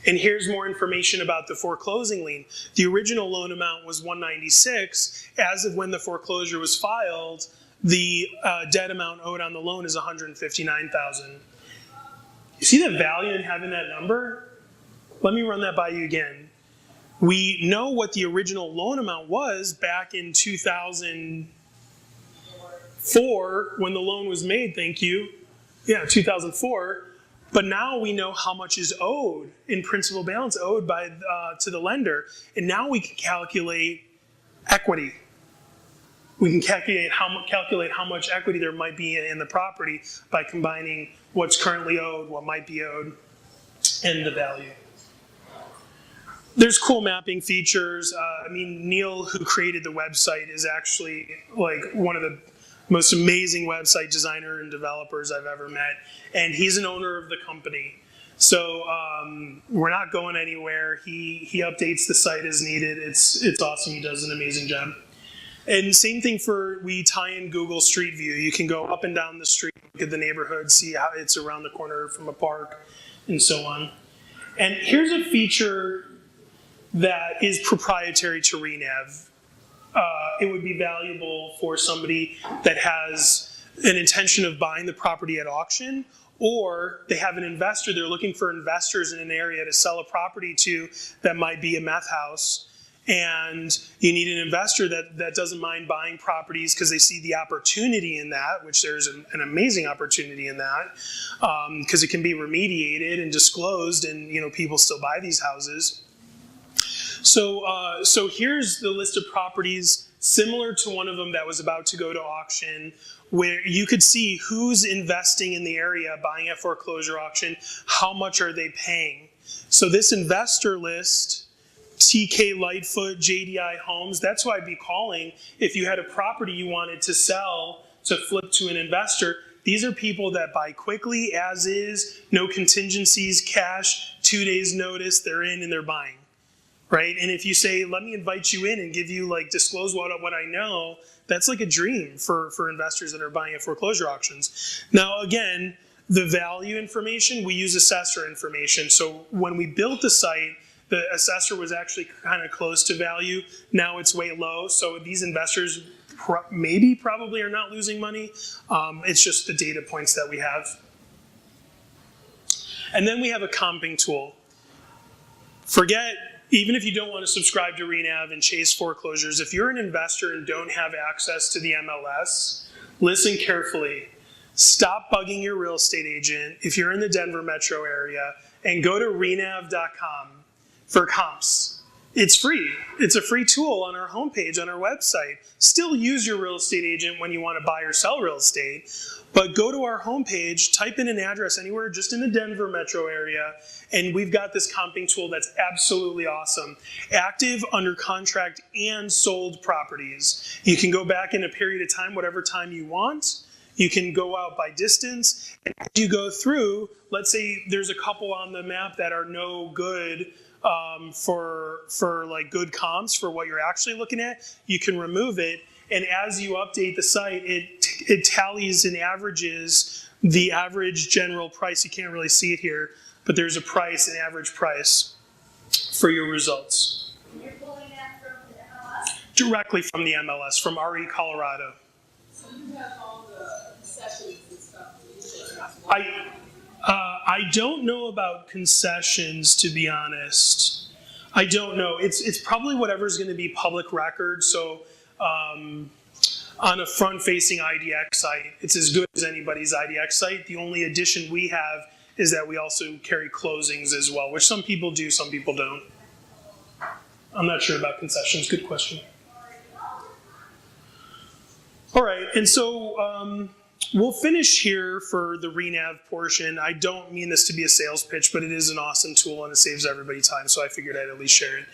And here's more information about the foreclosing lien. The original loan amount was 196. As of when the foreclosure was filed, the debt amount owed on the loan is $159,000. You see the value in having that number? Let me run that by you again. We know what the original loan amount was back in 2004 when the loan was made, thank you. Yeah, 2004. But now we know how much is owed in principal balance owed by to the lender. And now we can calculate equity. We can calculate how much equity there might be in the property by combining what's currently owed, what might be owed, and the value. There's cool mapping features. Neil, who created the website, is actually like one of the most amazing website designer and developers I've ever met. And he's an owner of the company. So we're not going anywhere. He updates the site as needed. It's awesome. He does an amazing job. And same thing we tie in Google Street View. You can go up and down the street, look at the neighborhood, see how it's around the corner from a park, and so on. And here's a feature that is proprietary to Renav. It would be valuable for somebody that has an intention of buying the property at auction, or they have an investor, they're looking for investors in an area to sell a property to that might be a meth house. And you need an investor that doesn't mind buying properties because they see the opportunity in that, which there's an amazing opportunity in that, because it can be remediated and disclosed, and people still buy these houses. So here's the list of properties similar to one of them that was about to go to auction, where you could see who's investing in the area, buying at foreclosure auction, how much are they paying. So this investor list, TK Lightfoot, JDI Homes, that's who I'd be calling if you had a property you wanted to sell to flip to an investor. These are people that buy quickly, as is, no contingencies, cash, 2 days notice, they're in and they're buying, right? And if you say, let me invite you in and give you, disclose what I know, that's like a dream for investors that are buying at foreclosure auctions. Now, again, the value information, we use assessor information. So when we built the site, the assessor was actually kind of close to value. Now it's way low. So these investors probably are not losing money. It's just the data points that we have. And then we have a comping tool. Even if you don't want to subscribe to Renav and chase foreclosures, if you're an investor and don't have access to the MLS, listen carefully. Stop bugging your real estate agent if you're in the Denver metro area and go to renav.com for comps. It's free. It's a free tool on our homepage, on our website. Still use your real estate agent when you want to buy or sell real estate, but go to our homepage, type in an address anywhere just in the Denver metro area, and we've got this comping tool that's absolutely awesome. Active, under contract, and sold properties. You can go back in a period of time, whatever time you want. You can go out by distance. And as you go through, let's say there's a couple on the map that are no good for good comps for what you're actually looking at, you can remove it. And as you update the site, it tallies and averages the average general price. You can't really see it here, but there's a price, an average price for your results. You're pulling that from the MLS? Directly from the MLS, from RE Colorado. So you have all the concessions and stuff. I don't know about concessions, to be honest. I don't know. It's probably whatever's going to be public record. So on a front-facing IDX site, it's as good as anybody's IDX site. The only addition we have is that we also carry closings as well, which some people do, some people don't. I'm not sure about concessions. Good question. All right, and so we'll finish here for the Renav portion. I don't mean this to be a sales pitch, but it is an awesome tool and it saves everybody time, so I figured I'd at least share it.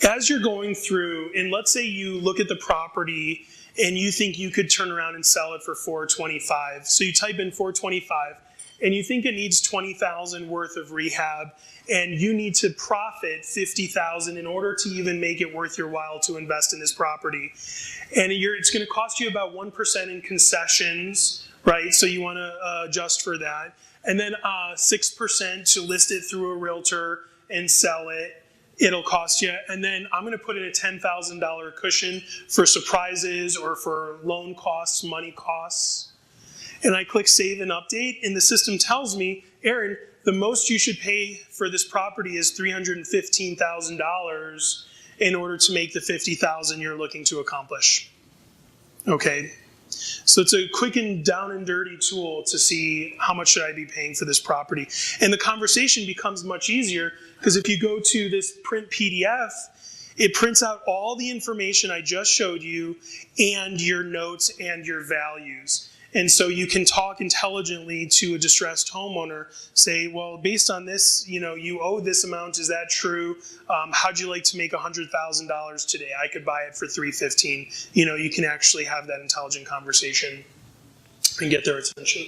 As you're going through, and let's say you look at the property and you think you could turn around and sell it for $425. So you type in $425 and you think it needs $20,000 worth of rehab and you need to profit $50,000 in order to even make it worth your while to invest in this property. And it's going to cost you about 1% in concessions, right? So you want to adjust for that. And then 6% to list it through a realtor and sell it. It'll cost you. And then I'm going to put in a $10,000 cushion for surprises or for loan costs, money costs. And I click save and update, and the system tells me, Aaron, the most you should pay for this property is $315,000 in order to make the $50,000 you're looking to accomplish. Okay, so it's a quick and down and dirty tool to see how much should I be paying for this property. And the conversation becomes much easier because if you go to this print PDF It prints out all the information I just showed you and your notes and your values. And so you can talk intelligently to a distressed homeowner, say, well, based on this, you owe this amount, is that true? How'd you like to make $100,000 today? I could buy it for $315,000. You can actually have that intelligent conversation and get their attention.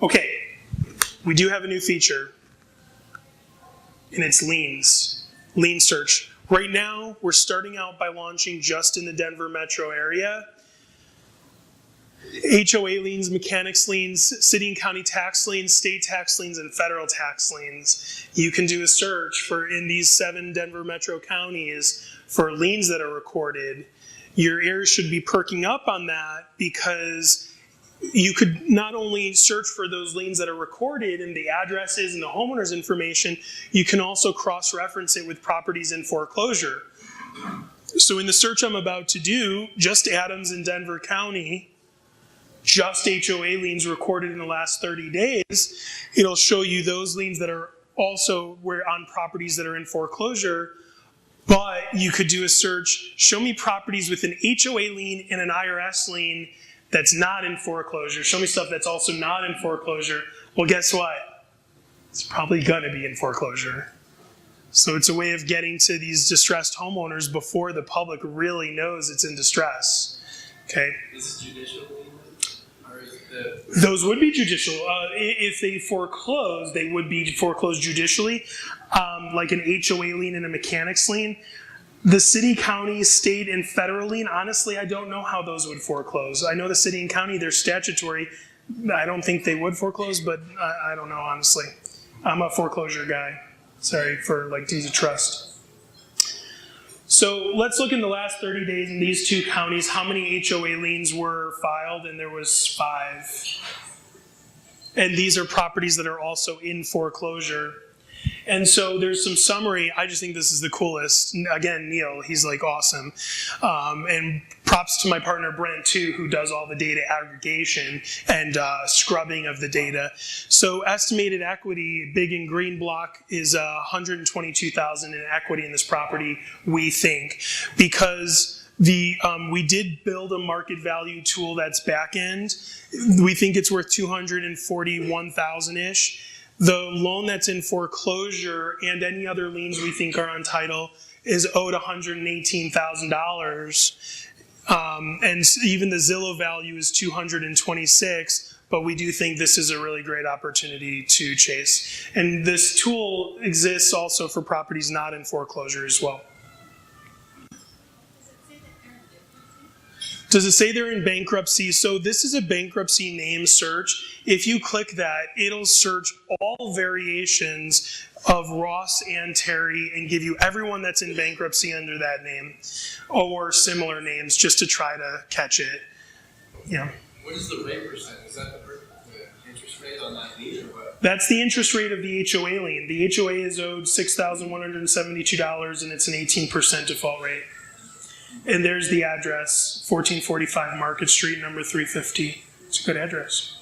Okay, we do have a new feature, and it's liens, lien search. Right now, we're starting out by launching just in the Denver metro area. HOA liens, mechanics liens, city and county tax liens, state tax liens, and federal tax liens. You can do a search in these 7 Denver metro counties for liens that are recorded. Your ears should be perking up on that, because you could not only search for those liens that are recorded and the addresses and the homeowner's information, you can also cross-reference it with properties in foreclosure. So in the search I'm about to do, just Adams and Denver County, just HOA liens recorded in the last 30 days, it'll show you those liens that are also on properties that are in foreclosure. But you could do a search, show me properties with an HOA lien and an IRS lien that's not in foreclosure. Show me stuff that's also not in foreclosure. Well, guess what? It's probably gonna be in foreclosure. So it's a way of getting to these distressed homeowners before the public really knows it's in distress. Okay? Is it judicial lien? Or is it Those would be judicial. If they foreclose, they would be foreclosed judicially, like an HOA lien and a mechanics lien. The city, county, state, and federal lien, honestly, I don't know how those would foreclose. I know the city and county, they're statutory. I don't think they would foreclose, but I don't know, honestly. I'm a foreclosure guy. Sorry for deeds of trust. So let's look in the last 30 days in these 2 counties, how many HOA liens were filed, and there was 5. And these are properties that are also in foreclosure. And so there's some summary. I just think this is the coolest. Again, Neil, he's awesome. And props to my partner Brent too, who does all the data aggregation and scrubbing of the data. So estimated equity, big in green block, is $122,000 in equity in this property, we think, because we did build a market value tool that's back end. We think it's worth $241,000-ish. The loan that's in foreclosure and any other liens we think are on title is owed $118,000. And even the Zillow value is $226,000, but we do think this is a really great opportunity to chase. And this tool exists also for properties not in foreclosure as well. Does it say they're in bankruptcy? So this is a bankruptcy name search. If you click that, it'll search all variations of Ross and Terry and give you everyone that's in bankruptcy under that name or similar names, just to try to catch it. Yeah. What is the rate percent? Is that the interest rate on that lien or what? That's the interest rate of the HOA lien. The HOA is owed $6,172 and it's an 18% default rate. And there's the address, 1445 Market Street, number 350. It's a good address.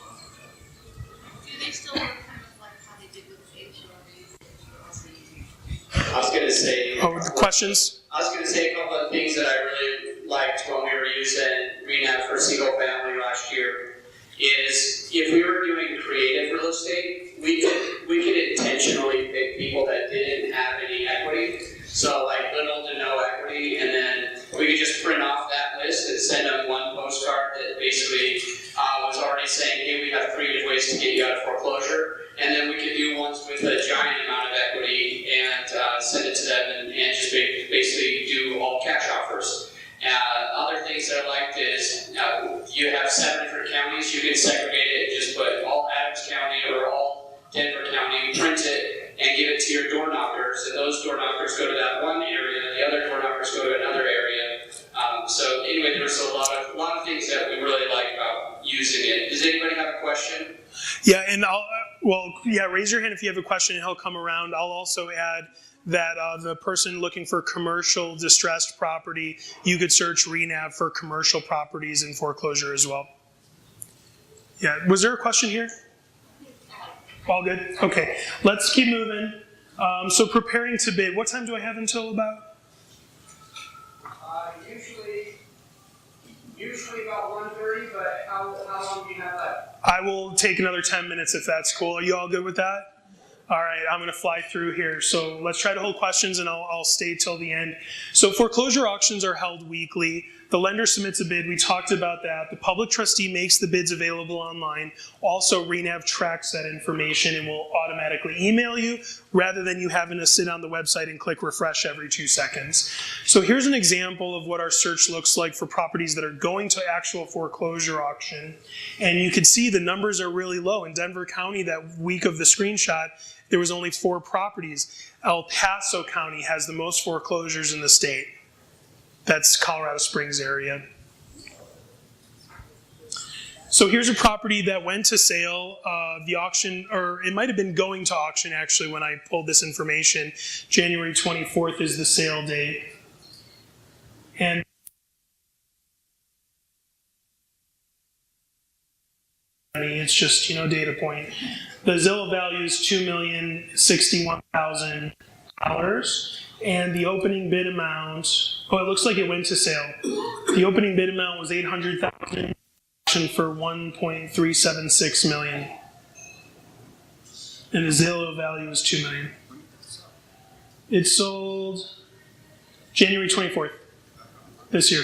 Do they still work kind of like how they did with HOAs? I was going to say... Oh, questions? I was going to say a couple of things that I really liked when we were using ReNav for single family last year is if we were doing creative real estate, we could intentionally pick people that didn't have any equity. So little to no equity, and then we could just print off that list and send them one postcard that basically was already saying, hey, we have creative ways to get you out of foreclosure. And then we could do ones with a giant amount of equity and send it to them and just basically do all cash offers. Other things that I liked is you have 7 different counties, you can segregate it and just put all Adams County or all Denver County, print it, and give it to your door knockers, and those door knockers go to that one area, and the other door knockers go to another area. So anyway, there's a lot of things that we really like about using it. Does anybody have a question? Yeah, and raise your hand if you have a question, and he'll come around. I'll also add that the person looking for commercial distressed property, you could search ReNav for commercial properties in foreclosure as well. Yeah, was there a question here? All good? Okay, let's keep moving. So preparing to bid. What time do I have until about? Usually about 1:30, but how long do you have left? I will take another 10 minutes if that's cool. Are you all good with that? All right, I'm going to fly through here. So let's try to hold questions, and I'll stay till the end. So foreclosure auctions are held weekly. The lender submits a bid. We talked about that. The public trustee makes the bids available online. Also, RENAV tracks that information and will automatically email you rather than you having to sit on the website and click refresh every 2 seconds. So here's an example of what our search looks like for properties that are going to actual foreclosure auction. And you can see the numbers are really low. In Denver County, that week of the screenshot, there was only 4 properties. El Paso County has the most foreclosures in the state. That's Colorado Springs area. So here's a property that went to sale. The auction, or it might have been going to auction actually when I pulled this information. January 24th is the sale date. And it's just, data point. The Zillow value is $2,061,000. And the opening bid amount, it looks like it went to sale. The opening bid amount was $800,000 for $1.376 million. And the Zillow value is $2 million. It sold January 24th this year.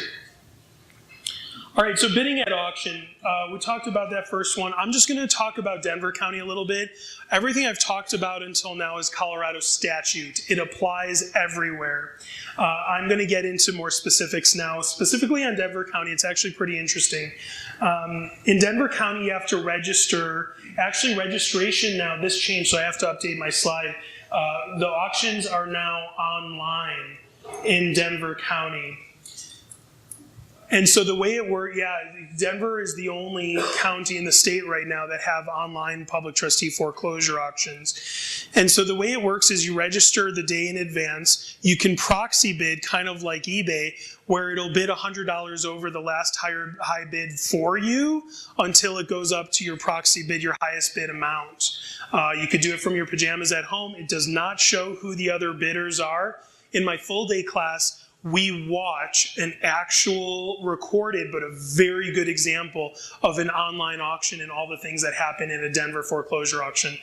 All right, so bidding at auction. We talked about that first one. I'm just going to talk about Denver County a little bit. Everything I've talked about until now is Colorado statute. It applies everywhere. I'm going to get into more specifics now. Specifically on Denver County, it's actually pretty interesting. In Denver County, you have to register. Actually, registration now, this changed, so I have to update my slide. The auctions are now online in Denver County. And so the way it works, Denver is the only county in the state right now that have online public trustee foreclosure auctions. And so the way it works is you register the day in advance. You can proxy bid, kind of like eBay, where it'll bid $100 over the last high bid for you until it goes up to your proxy bid, your highest bid amount. You could do it from your pajamas at home. It does not show who the other bidders are. In my full day class, we watch an actual recorded but a very good example of an online auction and all the things that happen in a Denver foreclosure auction.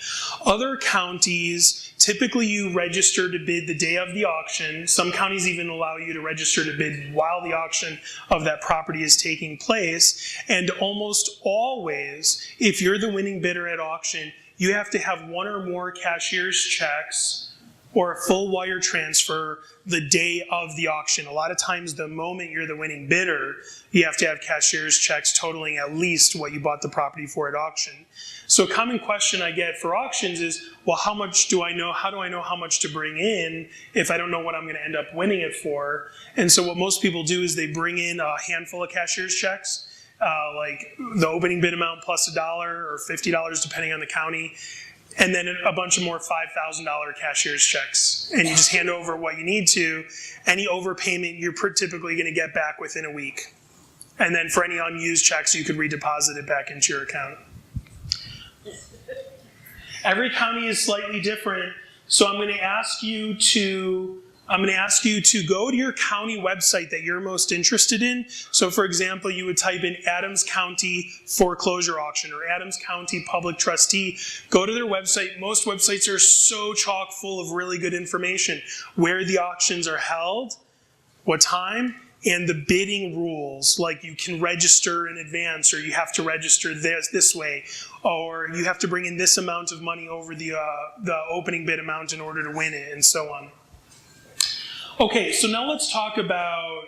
Other counties, typically you register to bid the day of the auction. Some counties even allow you to register to bid while the auction of that property is taking place. And almost always, if you're the winning bidder at auction, you have to have one or more cashier's checks or a full wire transfer the day of the auction. A lot of times the moment you're the winning bidder, you have to have cashier's checks totaling at least what you bought the property for at auction. So a common question I get for auctions is, well, how much do I know? How do I know how much to bring in if I don't know what I'm going to end up winning it for? And so what most people do is they bring in a handful of cashier's checks, like the opening bid amount plus $1 or $50 depending on the county, and then a bunch of more $5,000 cashier's checks. And you just hand over what you need to. Any overpayment, you're typically going to get back within a week. And then for any unused checks, you could redeposit it back into your account. Every county is slightly different. So I'm going to ask you to go to your county website that you're most interested in. So for example, you would type in Adams County Foreclosure Auction or Adams County Public Trustee. Go to their website. Most websites are so chock full of really good information. Where the auctions are held, what time, and the bidding rules. Like you can register in advance, or you have to register this way, or you have to bring in this amount of money over the opening bid amount in order to win it, and so on. Okay, so now let's talk about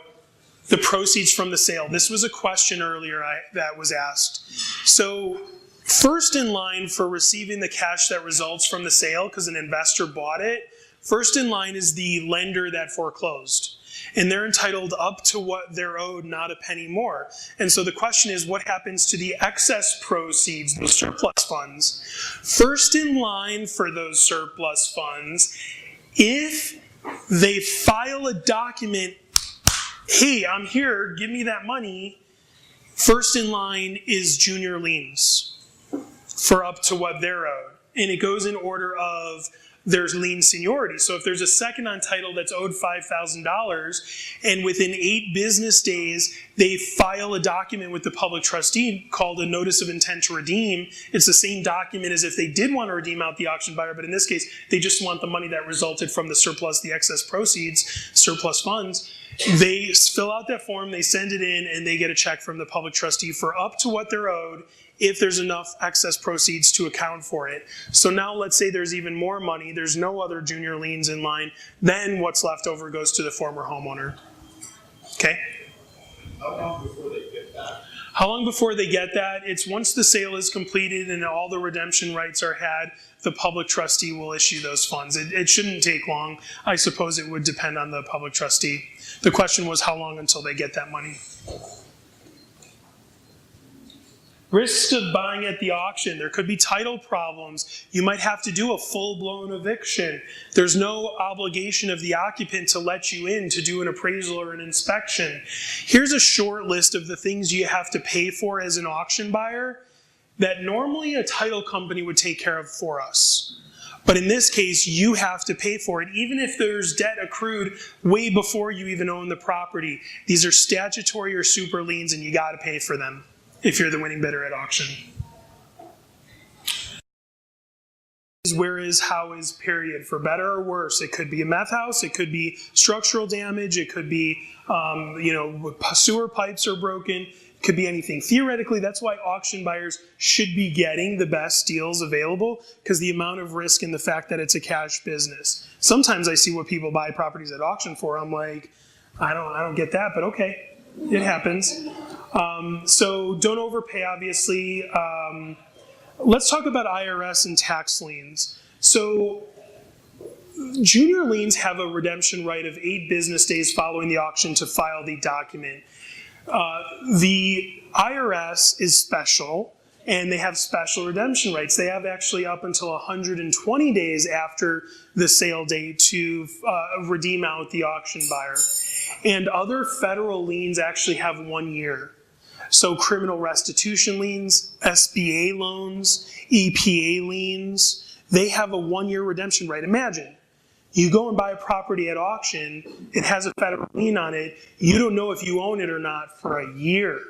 the proceeds from the sale. This was a question earlier that was asked. So first in line for receiving the cash that results from the sale, because an investor bought it, first in line is the lender that foreclosed. And they're entitled up to what they're owed, not a penny more. And so the question is, what happens to the excess proceeds, those surplus funds? First in line for those surplus funds, if they file a document, hey, I'm here, give me that money, first in line is junior liens for up to what they're owed. And it goes in order of there's lien seniority. So if there's a second on title that's owed $5,000 and within 8 business days they file a document with the public trustee called a notice of intent to redeem, it's the same document as if they did want to redeem out the auction buyer, but in this case they just want the money that resulted from the surplus, the excess proceeds, surplus funds. They fill out that form, they send it in, and they get a check from the public trustee for up to what they're owed if there's enough excess proceeds to account for it. So now let's say there's even more money, there's no other junior liens in line, then what's left over goes to the former homeowner. Okay? How long before they get that? How long before they get that? It's once the sale is completed and all the redemption rights are had, the public trustee will issue those funds. It shouldn't take long. I suppose it would depend on the public trustee. The question was how long until they get that money. Risks of buying at the auction. There could be title problems. You might have to do a full-blown eviction. There's no obligation of the occupant to let you in to do an appraisal or an inspection. Here's a short list of the things you have to pay for as an auction buyer that normally a title company would take care of for us. But in this case, you have to pay for it, even if there's debt accrued way before you even own the property. These are statutory or super liens, and you got to pay for them if you're the winning bidder at auction. Where is, how is, period. For better or worse, it could be a meth house, it could be structural damage, it could be, sewer pipes are broken, it could be anything. Theoretically, that's why auction buyers should be getting the best deals available, because the amount of risk and the fact that it's a cash business. Sometimes I see what people buy properties at auction for. I'm like, I don't get that, but okay, it happens. So don't overpay, obviously. Let's talk about IRS and tax liens. So junior liens have a redemption right of 8 business days following the auction to file the document. The IRS is special, and they have special redemption rights. They have actually up until 120 days after the sale date to redeem out the auction buyer. And other federal liens actually have 1 year. So criminal restitution liens, SBA loans, EPA liens, they have a 1-year redemption right. Imagine, you go and buy a property at auction, it has a federal lien on it, you don't know if you own it or not for a year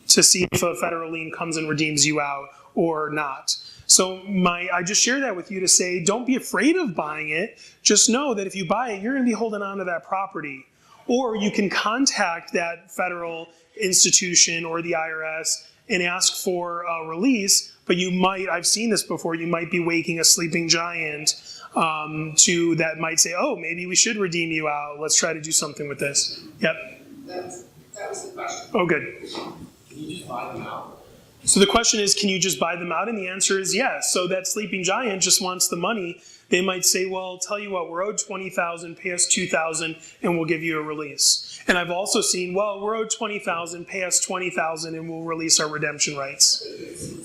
to see if a federal lien comes and redeems you out or not. So I just share that with you to say, don't be afraid of buying it, just know that if you buy it, you're going to be holding on to that property. Or you can contact that federal institution or the IRS and ask for a release, but you might, I've seen this before, you might be waking a sleeping giant that might say, oh, maybe we should redeem you out. Let's try to do something with this. Yep. That was the question. Oh, good. Can you just buy them out? So the question is, can you just buy them out? And the answer is yes. So that sleeping giant just wants the money. They might say, well, tell you what, we're owed $20,000, pay us $2,000, and we'll give you a release. And I've also seen, well, we're owed $20,000, pay us $20,000, and we'll release our redemption rights.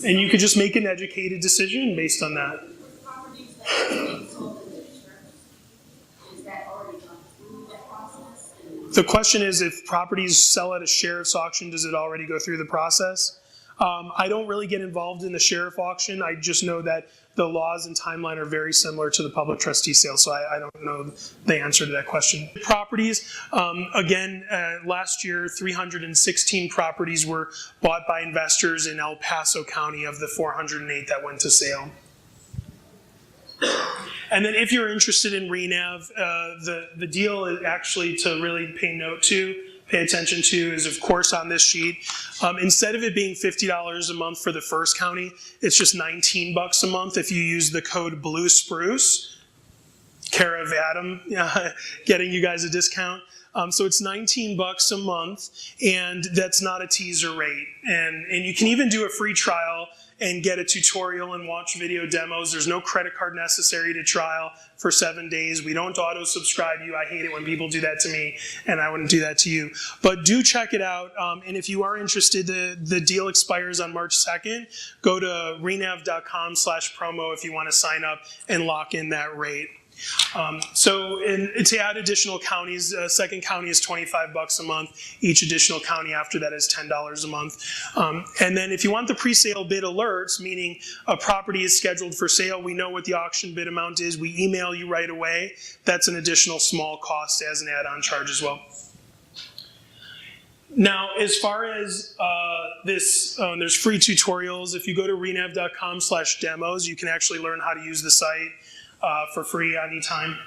And you could just make an educated decision based on that. Properties that are being sold in the insurance, is that already gone through that process? The question is, if properties sell at a sheriff's auction, does it already go through the process? I don't really get involved in the sheriff auction. I just know that the laws and timeline are very similar to the public trustee sale, so I don't know the answer to that question. Properties, again, last year 316 properties were bought by investors in El Paso County of the 408 that went to sale. And then if you're interested in RENAV, the deal is actually to really pay attention to is, of course, on this sheet. Instead of it being $50 a month for the first county, it's just $19 a month if you use the code Blue Spruce, care of Adam, getting you guys a discount. So it's $19 a month, and that's not a teaser rate. And you can even do a free trial and get a tutorial and watch video demos. There's no credit card necessary to trial for 7 days. We don't auto-subscribe you. I hate it when people do that to me, and I wouldn't do that to you. But do check it out, and if you are interested, the deal expires on March 2nd. Go to renav.com/promo if you want to sign up and lock in that rate. To add additional counties, second county is $25 a month. Each additional county after that is $10 a month. And then if you want the pre-sale bid alerts, meaning a property is scheduled for sale, we know what the auction bid amount is, we email you right away. That's an additional small cost as an add-on charge as well. Now, as far as there's free tutorials. If you go to renav.com/demos, you can actually learn how to use the site for free anytime.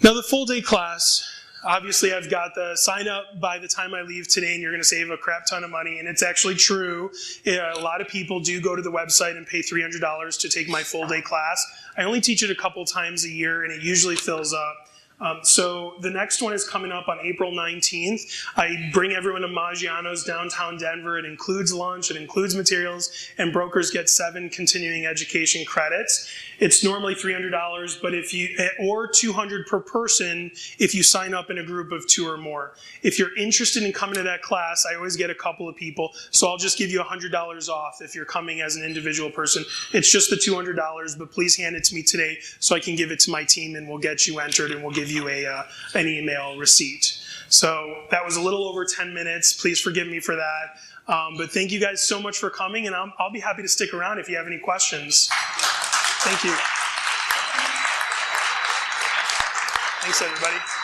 Now, the full day class, obviously I've got the sign up by the time I leave today and you're going to save a crap ton of money, and it's actually true. A lot of people do go to the website and pay $300 to take my full day class. I only teach it a couple times a year and it usually fills up. So the next one is coming up on April 19th. I bring everyone to Maggiano's downtown Denver. It includes lunch, it includes materials, and brokers get 7 continuing education credits. It's normally $300, but or $200 per person if you sign up in a group of 2 or more. If you're interested in coming to that class, I always get a couple of people, so I'll just give you $100 off if you're coming as an individual person. It's just the $200, but please hand it to me today so I can give it to my team and we'll get you entered and we'll give you an email receipt. So that was a little over 10 minutes. Please forgive me for that. But thank you guys so much for coming, and I'll be happy to stick around if you have any questions. Thank you. Thanks, everybody.